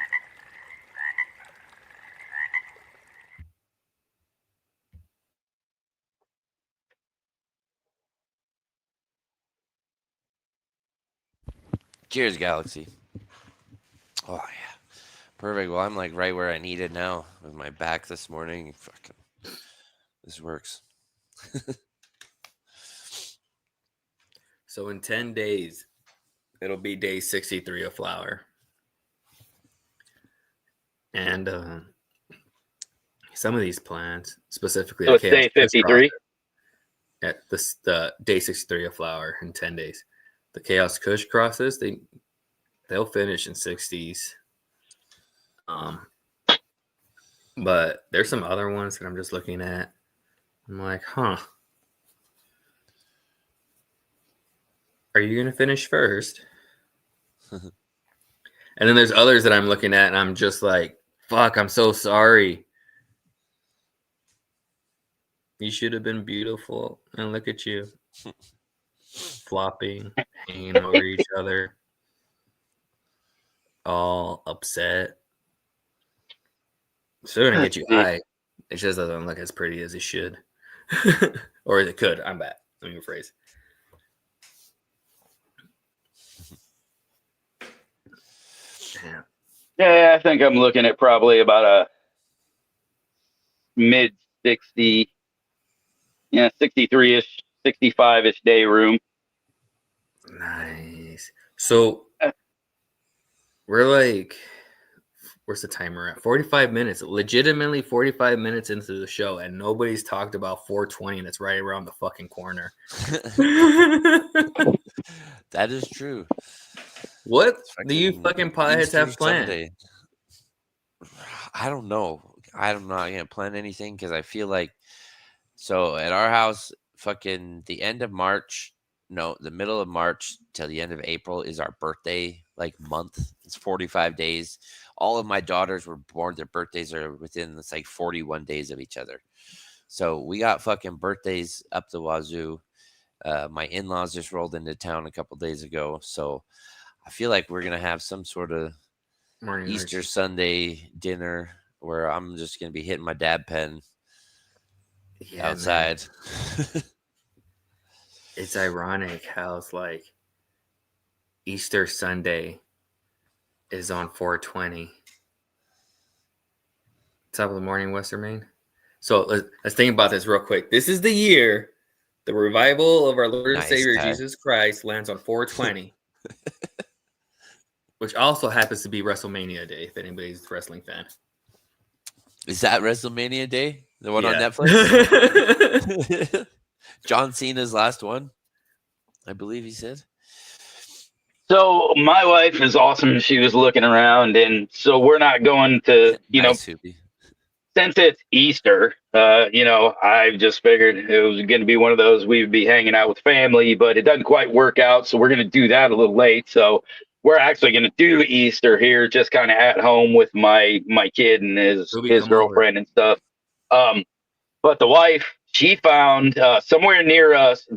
[SPEAKER 2] Cheers, Galaxy. Oh yeah, perfect. Well, I'm like right where I needed now with my back this morning. Fucking, this works.
[SPEAKER 3] So in 10 days, it'll be day 63 of flower. And some of these plants, specifically,
[SPEAKER 1] so it's day 53.
[SPEAKER 3] At the day 63 of flower in 10 days. The Chaos Kush crosses, they'll finish in 60s. But there's some other ones that I'm just looking at. I'm like, huh. Are you gonna finish first? And then there's others that I'm looking at, and I'm just like, fuck, I'm so sorry. You should have been beautiful. And look at you. Flopping, hanging over each other. All upset. Still gonna get you high. It just doesn't look as pretty as it should. Or as it could. I'm bad. Let me rephrase. Yeah.
[SPEAKER 1] Yeah, I think I'm looking at probably about a mid 60, 63-ish, 65-ish day room.
[SPEAKER 3] Nice. So we're like, where's the timer at? 45 minutes. Legitimately 45 minutes into the show, and nobody's talked about 420, and it's right around the fucking corner.
[SPEAKER 2] That is true.
[SPEAKER 3] What do you fucking potheads
[SPEAKER 2] Easter
[SPEAKER 3] have planned?
[SPEAKER 2] Sunday. I don't know. I'm not gonna plan anything because I feel like so at our house, fucking the end of March, no, the middle of March till the end of April is our birthday like month. It's 45 days. All of my daughters were born, their birthdays are within it's like 41 days of each other. So we got fucking birthdays up the wazoo. My in-laws just rolled into town a couple days ago, so I feel like we're gonna have some sort of
[SPEAKER 3] Morning
[SPEAKER 2] Easter
[SPEAKER 3] nurse.
[SPEAKER 2] Sunday dinner where I'm just gonna be hitting my dab pen
[SPEAKER 3] Yeah,
[SPEAKER 2] outside.
[SPEAKER 3] It's ironic how it's like Easter Sunday is on 420. Top of the morning, Western Maine. So let's think about this real quick. This is the year the revival of our Lord and
[SPEAKER 2] Nice,
[SPEAKER 3] Savior
[SPEAKER 2] Ty.
[SPEAKER 3] Jesus Christ lands on 420, which also happens to be WrestleMania Day, if anybody's a wrestling fan.
[SPEAKER 2] Is that WrestleMania Day? The one on
[SPEAKER 3] Yeah.
[SPEAKER 2] Netflix? John Cena's last one, I believe he said.
[SPEAKER 1] So my wife is awesome. She was looking around, and so we're not going to,
[SPEAKER 2] Nice, Hoopy.
[SPEAKER 1] since it's Easter, I just figured it was going to be one of those we'd be hanging out with family, but it doesn't quite work out. So we're going to do that a little late. So we're actually going to do Easter here, just kind of at home with my kid and his
[SPEAKER 3] Ruby, come
[SPEAKER 1] girlfriend and stuff. But the wife, she found somewhere near us.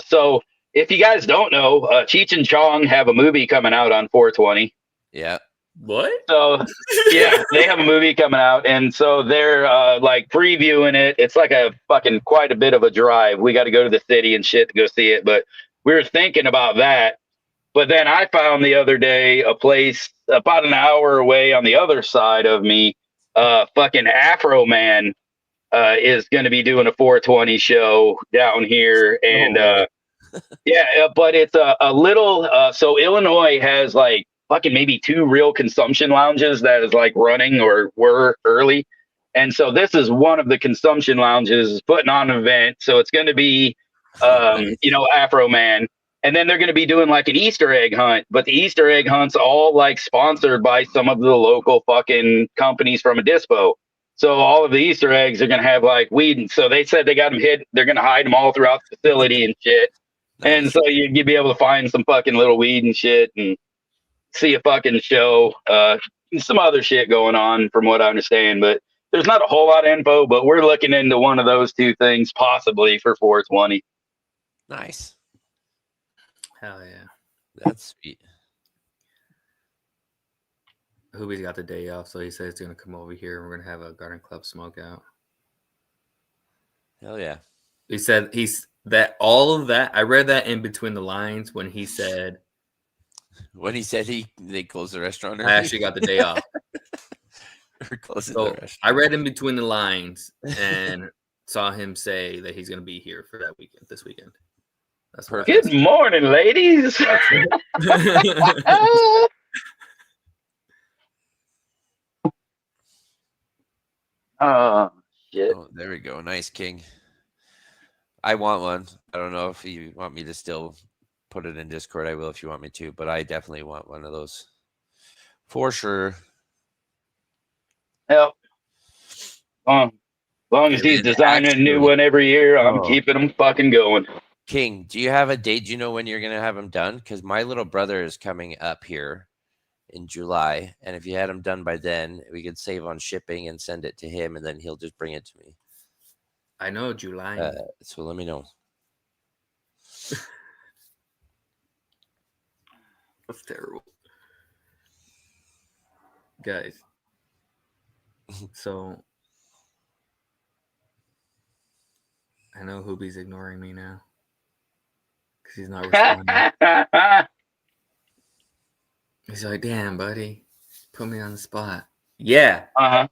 [SPEAKER 1] So if you guys don't know, Cheech and Chong have a movie coming out on 420.
[SPEAKER 2] Yeah.
[SPEAKER 3] What?
[SPEAKER 1] So yeah, they have a movie coming out, and so they're like previewing it. It's like a fucking quite a bit of a drive. We got to go to the city and shit to go see it, but we were thinking about that. But then I found the other day a place about an hour away on the other side of me. Fucking Afro Man is going to be doing a 420 show down here, and yeah, but it's a little. So Illinois has like fucking maybe 2 real consumption lounges that is like running or were early, and so this is one of the consumption lounges putting on an event. So it's going to be,
[SPEAKER 2] Nice.
[SPEAKER 1] Afro Man, and then they're going to be doing like an Easter egg hunt. But the Easter egg hunt's all like sponsored by some of the local fucking companies from a dispo. So all of the Easter eggs are going to have like weed, and so they said they got them hid. They're going to hide them all throughout the facility and shit. And
[SPEAKER 2] Nice.
[SPEAKER 1] so you'd be able to find some fucking little weed and shit and see a fucking show. Some other shit going on from what I understand, but there's not a whole lot of info, but we're looking into one of those 2 things possibly for 420.
[SPEAKER 2] Nice.
[SPEAKER 3] Hell yeah.
[SPEAKER 2] That's sweet.
[SPEAKER 3] Hoobie's got the day off, so he says he's going to come over here and we're going to have a garden club smoke out.
[SPEAKER 2] Hell yeah.
[SPEAKER 3] He said all of that. I read that in between the lines when he said
[SPEAKER 2] they closed the restaurant early.
[SPEAKER 3] I actually got the day off.
[SPEAKER 2] We're closing
[SPEAKER 3] So
[SPEAKER 2] the restaurant.
[SPEAKER 3] I read in between the lines and saw him say that he's going to be here for that weekend. This weekend. That's
[SPEAKER 1] perfect. Good morning, ladies. Oh shit!
[SPEAKER 2] Oh, there we go. Nice, King. I want one. I don't know if you want me to still put it in Discord. I will if you want me to, but I definitely want one of those for sure.
[SPEAKER 1] Yep. As long as he's designing a new one every year, I'm keeping them fucking going.
[SPEAKER 2] King, do you have a date? Do you know when you're going to have them done? Because my little brother is coming up here in July. And if you had them done by then, we could save on shipping and send it to him. And then he'll just bring it to me.
[SPEAKER 3] I know July.
[SPEAKER 2] So let me know.
[SPEAKER 3] That's terrible. Guys. So I know Hoobie's ignoring me now. Because he's not responding. He's like, damn, buddy. Put me on the spot. Yeah.
[SPEAKER 1] Uh-huh.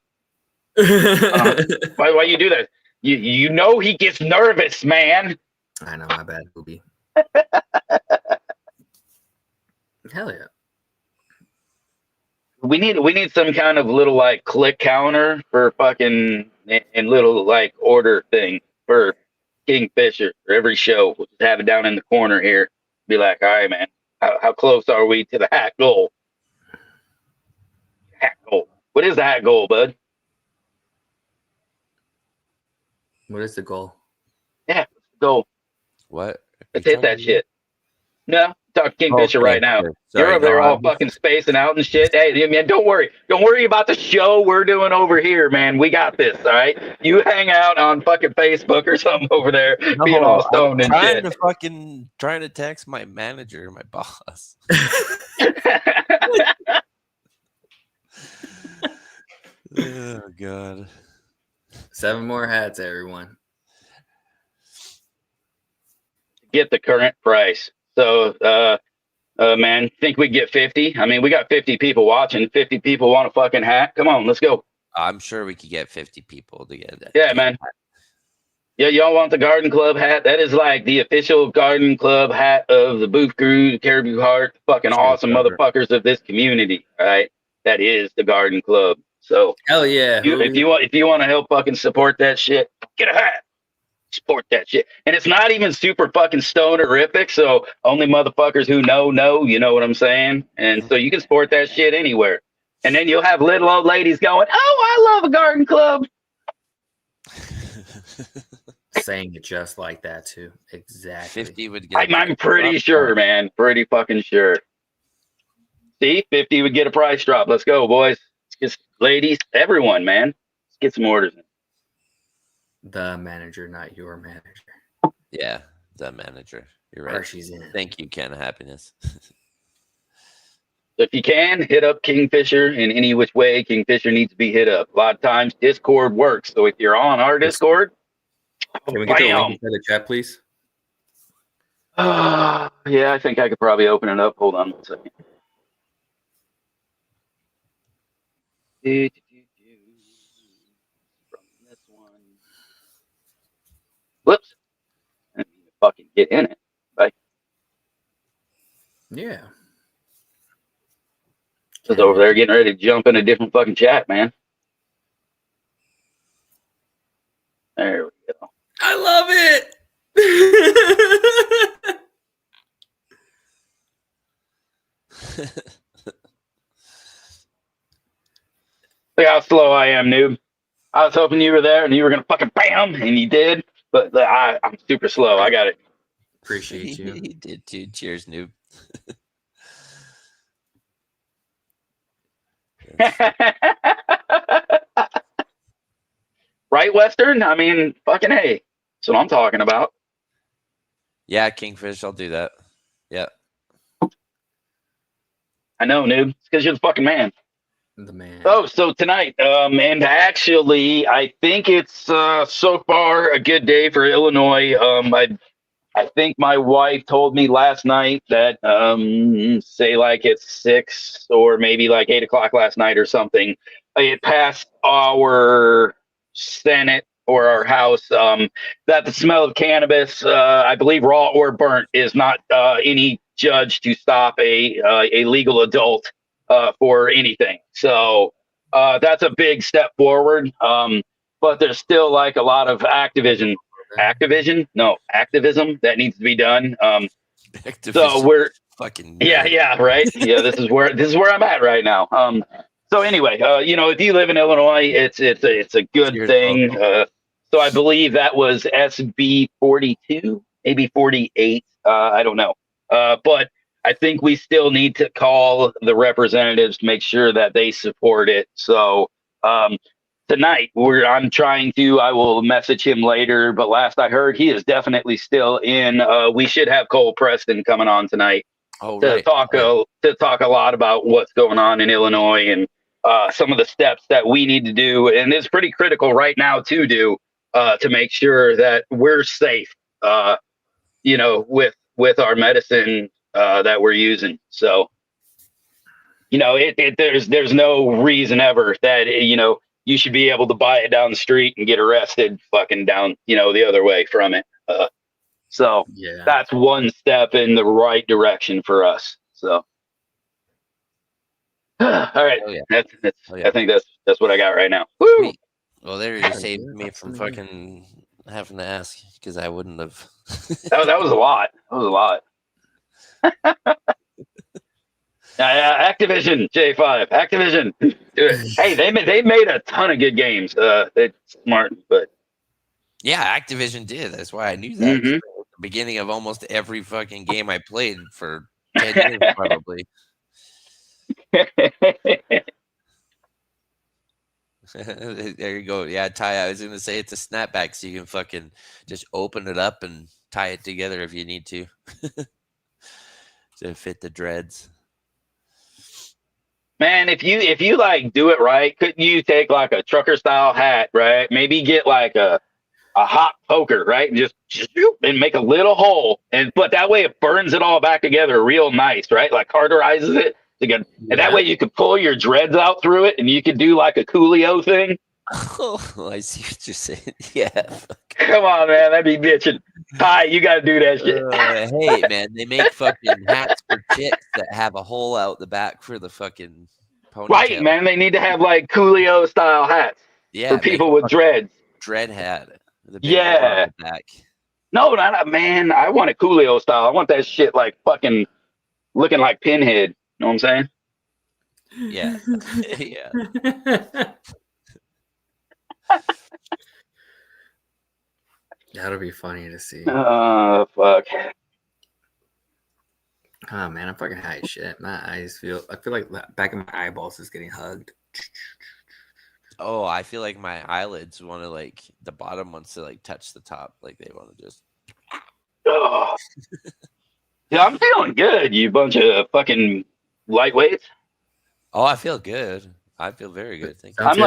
[SPEAKER 1] Why you do that? You know he gets nervous, man.
[SPEAKER 3] I know, my bad, Hoobie. Hell yeah.
[SPEAKER 1] We need some kind of little like click counter for fucking and little like order thing for Kingfisher for every show. We'll just have it down in the corner here. Be like, all right, man, how close are we to the hat goal? Hat goal. What is the hat goal, bud?
[SPEAKER 3] What is the goal?
[SPEAKER 1] Yeah, goal.
[SPEAKER 2] What?
[SPEAKER 1] Let's hit that shit. No, talk Kingfisher
[SPEAKER 2] Okay,
[SPEAKER 1] right now.
[SPEAKER 2] sure.
[SPEAKER 1] You're
[SPEAKER 2] Sorry,
[SPEAKER 1] over there
[SPEAKER 2] no,
[SPEAKER 1] all
[SPEAKER 2] I'm
[SPEAKER 1] fucking spacing out and shit. Hey, man, don't worry. Don't worry about the show we're doing over here, man. We got this, all right? You hang out on fucking Facebook or something over there, being all stoned and shit.
[SPEAKER 2] Trying to text my manager, my boss. Oh God.
[SPEAKER 3] 7 more hats, everyone.
[SPEAKER 1] Get the current price. So, man, think we get 50? I mean, we got 50 people watching. 50 people want a fucking hat. Come on, let's go.
[SPEAKER 2] I'm sure we could get 50 people to get that.
[SPEAKER 1] Yeah, man. Yeah, y'all want the Garden Club hat? That is like the official Garden Club hat of the Booth Crew, Cariboo Heart, fucking awesome motherfuckers of this community, right? That is the Garden Club. So,
[SPEAKER 3] hell yeah.
[SPEAKER 1] if you want to help fucking support that shit, get a hat. Support that shit. And it's not even super fucking stonerific, so only motherfuckers who know, you know what I'm saying? And so you can support that shit anywhere. And then you'll have little old ladies going, oh, I love a Garden Club.
[SPEAKER 3] Saying it just like that, too. Exactly.
[SPEAKER 2] 50 would get
[SPEAKER 1] I'm pretty sure, man. Pretty fucking sure. See, 50 would get a price drop. Let's go, boys. Just ladies, everyone, man. Let's get some orders in.
[SPEAKER 3] The manager, not your manager.
[SPEAKER 2] Yeah, the manager. You're right.
[SPEAKER 3] Or she's in.
[SPEAKER 2] Thank you, Can of Happiness.
[SPEAKER 1] If you can, hit up Kingfisher in any which way Kingfisher needs to be hit up. A lot of times Discord works. So if you're on our Discord,
[SPEAKER 3] can we get the link into the chat, please?
[SPEAKER 1] Yeah, I think I could probably open it up. Hold on 1 second. From this one. Whoops. I didn't even fucking get in it. Right?
[SPEAKER 3] Yeah.
[SPEAKER 1] Just over there getting ready to jump in a different fucking chat, man. There we go.
[SPEAKER 3] I love it.
[SPEAKER 1] Look how slow I am, noob. I was hoping you were there and you were gonna fucking bam, and you did. But I'm super slow. I got it.
[SPEAKER 3] Appreciate you.
[SPEAKER 2] He did too. Cheers, noob.
[SPEAKER 1] Right, Western? I mean, fucking hey. That's what I'm talking about.
[SPEAKER 2] Yeah, Kingfish, I'll do that. Yeah.
[SPEAKER 1] I know, noob. It's because you're the fucking man.
[SPEAKER 3] The man.
[SPEAKER 1] Oh, so tonight, and actually, I think it's so far a good day for Illinois. I think my wife told me last night that say like it's 6 or maybe like 8 o'clock last night or something. It passed our Senate or our House that the smell of cannabis, I believe raw or burnt, is not any judge to stop a legal adult for anything. So that's a big step forward. But there's still like a lot of activism that needs to be done. So we're
[SPEAKER 2] fucking
[SPEAKER 1] yeah, right. Yeah, this is where I'm at right now. So anyway, if you live in Illinois, it's a good thing. So I believe that was SB 42, maybe 48. I don't know. But I think we still need to call the representatives to make sure that they support it. So tonight, I will message him later, but last I heard, he is definitely still in. We should have Cole Preston coming on tonight to talk a lot about what's going on in Illinois and some of the steps that we need to do. And it's pretty critical right now to do to make sure that we're safe, with our medicine that we're using. So there's no reason ever that you should be able to buy it down the street and get arrested fucking down the other way from it. So
[SPEAKER 3] Yeah.
[SPEAKER 1] that's one step in the right direction for us. So all right,
[SPEAKER 2] Oh, yeah.
[SPEAKER 1] that's
[SPEAKER 2] Oh, yeah.
[SPEAKER 1] I think that's what I got right now. Woo!
[SPEAKER 2] Sweet. Well, there you saved me
[SPEAKER 3] That's
[SPEAKER 2] from
[SPEAKER 3] amazing.
[SPEAKER 2] fucking having to ask because I wouldn't have.
[SPEAKER 1] That was a lot. That was a lot. Activision J5. Activision. Do it. Hey, they made a ton of good games. It's smart, but
[SPEAKER 2] Yeah, Activision did. That's why I knew that.
[SPEAKER 1] Mhm.
[SPEAKER 2] At the beginning of almost every fucking game I played for 10 years, probably. There you go. Yeah, Ty, I was going to say it's a snapback so you can fucking just open it up and tie it together if you need to. To fit the dreads.
[SPEAKER 1] Man, if you like do it right, couldn't you take like a trucker style hat, right? Maybe get like a hot poker, right? And just shoot and make a little hole, but that way it burns it all back together real nice, right? Like cauterizes it again, and that way you could pull your dreads out through it, and you could do like a Coolio thing.
[SPEAKER 2] Oh, I see what you're saying. Yeah.
[SPEAKER 1] Come on, man, that'd be bitching. Ty, you got to do that shit.
[SPEAKER 2] Hey, man, they make fucking hats for chicks that have a hole out the back for the fucking ponytail.
[SPEAKER 1] Right, man. They need to have like Coolio style hats for people with dreads.
[SPEAKER 2] Dread hat.
[SPEAKER 1] Yeah.
[SPEAKER 2] Back.
[SPEAKER 1] No, not man. I want a Coolio style. I want that shit like fucking looking like Pinhead. You know what I'm saying?
[SPEAKER 2] Yeah. Yeah.
[SPEAKER 3] That'll be funny to see.
[SPEAKER 1] Oh, fuck.
[SPEAKER 3] Oh man, I'm fucking high as shit. I feel like the back of my eyeballs is getting hugged.
[SPEAKER 2] Oh, I feel like my eyelids want to like the bottom wants to like touch the top, like they want to just.
[SPEAKER 1] Oh. Yeah, I'm feeling good. You bunch of fucking lightweights.
[SPEAKER 2] Oh, I feel good. I feel very good. Thank you.
[SPEAKER 1] I'm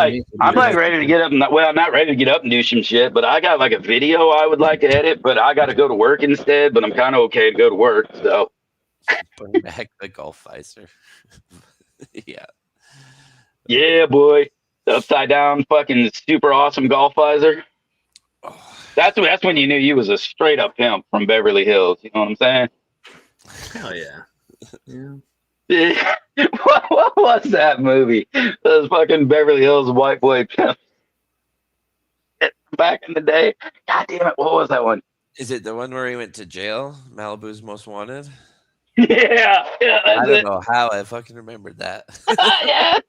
[SPEAKER 1] like ready to get up. Well, I'm not ready to get up and do some shit, but I got like a video I would like to edit, but I got to go to work instead. But I'm kind of okay to go to work. So
[SPEAKER 2] Bring back the golf visor. Yeah.
[SPEAKER 1] Yeah, boy. The upside down fucking super awesome golf visor.
[SPEAKER 2] Oh.
[SPEAKER 1] That's when you knew you was a straight up pimp from Beverly Hills. You know what I'm saying?
[SPEAKER 3] Hell yeah. Yeah.
[SPEAKER 1] What was that movie? Those fucking Beverly Hills white boy pimps. Back in the day. God damn it. What was that one?
[SPEAKER 2] Is it the one where he went to jail? Malibu's Most Wanted?
[SPEAKER 1] Yeah.
[SPEAKER 2] I don't know how I fucking remembered that.
[SPEAKER 1] Yeah.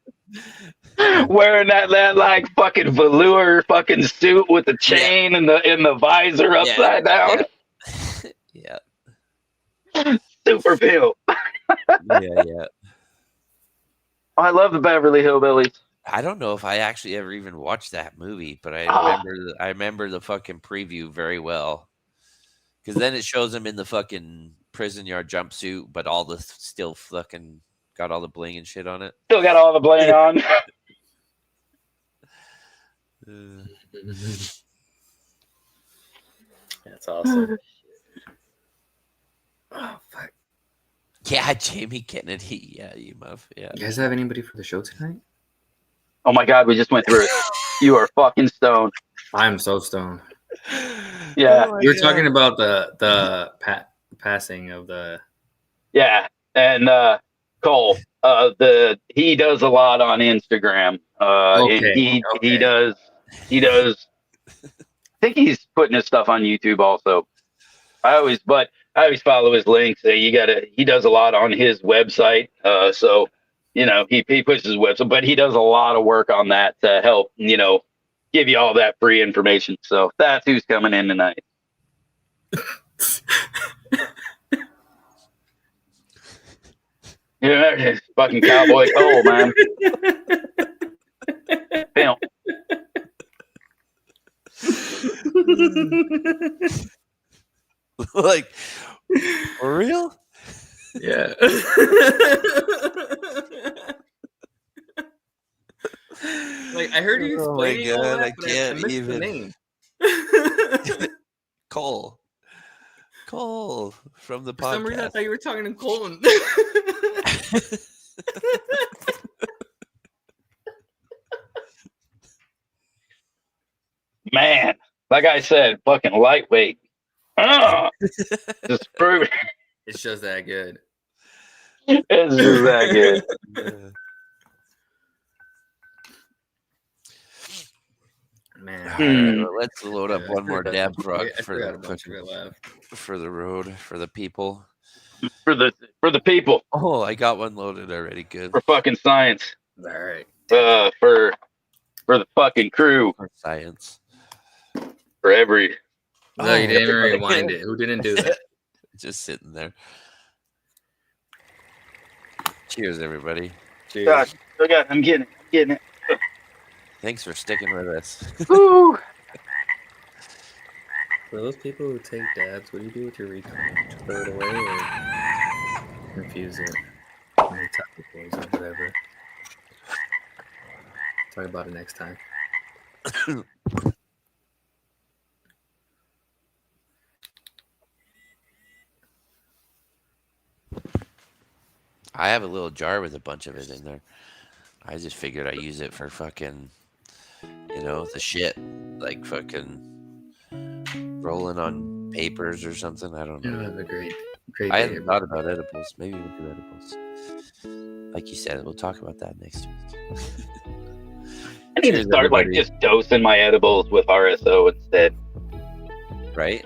[SPEAKER 1] Wearing that like fucking velour fucking suit with the chain and the visor upside down.
[SPEAKER 2] Yeah.
[SPEAKER 1] Super pimp.
[SPEAKER 2] Yeah.
[SPEAKER 1] I love the Beverly Hillbillies.
[SPEAKER 2] I don't know if I actually ever even watched that movie, but I remember the fucking preview very well. Because then it shows him in the fucking prison yard jumpsuit, but all the still fucking got all the bling and shit on it.
[SPEAKER 1] Still got all the bling on.
[SPEAKER 3] That's awesome. Oh fuck.
[SPEAKER 2] Yeah, Jamie Kennedy. Yeah, you muff. Yeah.
[SPEAKER 3] You guys have anybody for the show tonight?
[SPEAKER 1] Oh my god, we just went through it. You are fucking stoned.
[SPEAKER 3] I'm so stoned.
[SPEAKER 1] Yeah.
[SPEAKER 3] You were talking about the passing of the.
[SPEAKER 1] Yeah, and Cole, he does a lot on Instagram. And he does. I think he's putting his stuff on YouTube also. I always follow his links. He does a lot on his website. So he puts his website, but he does a lot of work on that to help give you all that free information. So that's who's coming in tonight. Yeah, it's fucking Cowboy Cole, man. Pimp.
[SPEAKER 2] Like, for real?
[SPEAKER 3] Yeah. Like I heard you explaining all that,
[SPEAKER 2] I
[SPEAKER 3] but
[SPEAKER 2] can't
[SPEAKER 3] missed
[SPEAKER 2] even.
[SPEAKER 3] The name.
[SPEAKER 2] Cole from the podcast.
[SPEAKER 3] For some reason, I thought you were talking to Colton.
[SPEAKER 1] Man, like I said, fucking lightweight. Just prove it.
[SPEAKER 3] It's just that good.
[SPEAKER 1] It's just that good.
[SPEAKER 3] Man,
[SPEAKER 2] All right, well, let's load up one more dab frog for
[SPEAKER 3] the
[SPEAKER 2] road for the people.
[SPEAKER 1] For the people.
[SPEAKER 2] Oh, I got one loaded already. Good
[SPEAKER 1] For fucking science.
[SPEAKER 3] all right.
[SPEAKER 1] For the fucking crew.
[SPEAKER 2] for science.
[SPEAKER 1] For every.
[SPEAKER 3] No, you didn't even rewind it. Who didn't do that?
[SPEAKER 2] Just sitting there. Cheers, everybody.
[SPEAKER 3] Cheers.
[SPEAKER 1] Gosh, oh God, I'm getting it.
[SPEAKER 2] Thanks for sticking with us.
[SPEAKER 1] Woo.
[SPEAKER 3] For those people who take dabs, what do you do with your recon? Just throw it away or infuse it? Make topicals or whatever. Talk about it next time.
[SPEAKER 2] I have a little jar with a bunch of it in there. I just figured I'd use it for fucking, the shit. Like fucking rolling on papers or something. I don't know.
[SPEAKER 3] You have a great
[SPEAKER 2] I hadn't thought about edibles. Maybe we'll do edibles. Like you said, we'll talk about that next week.
[SPEAKER 1] I need to start like just dosing my edibles with RSO instead.
[SPEAKER 2] Right?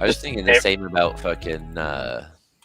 [SPEAKER 2] I was thinking the same about fucking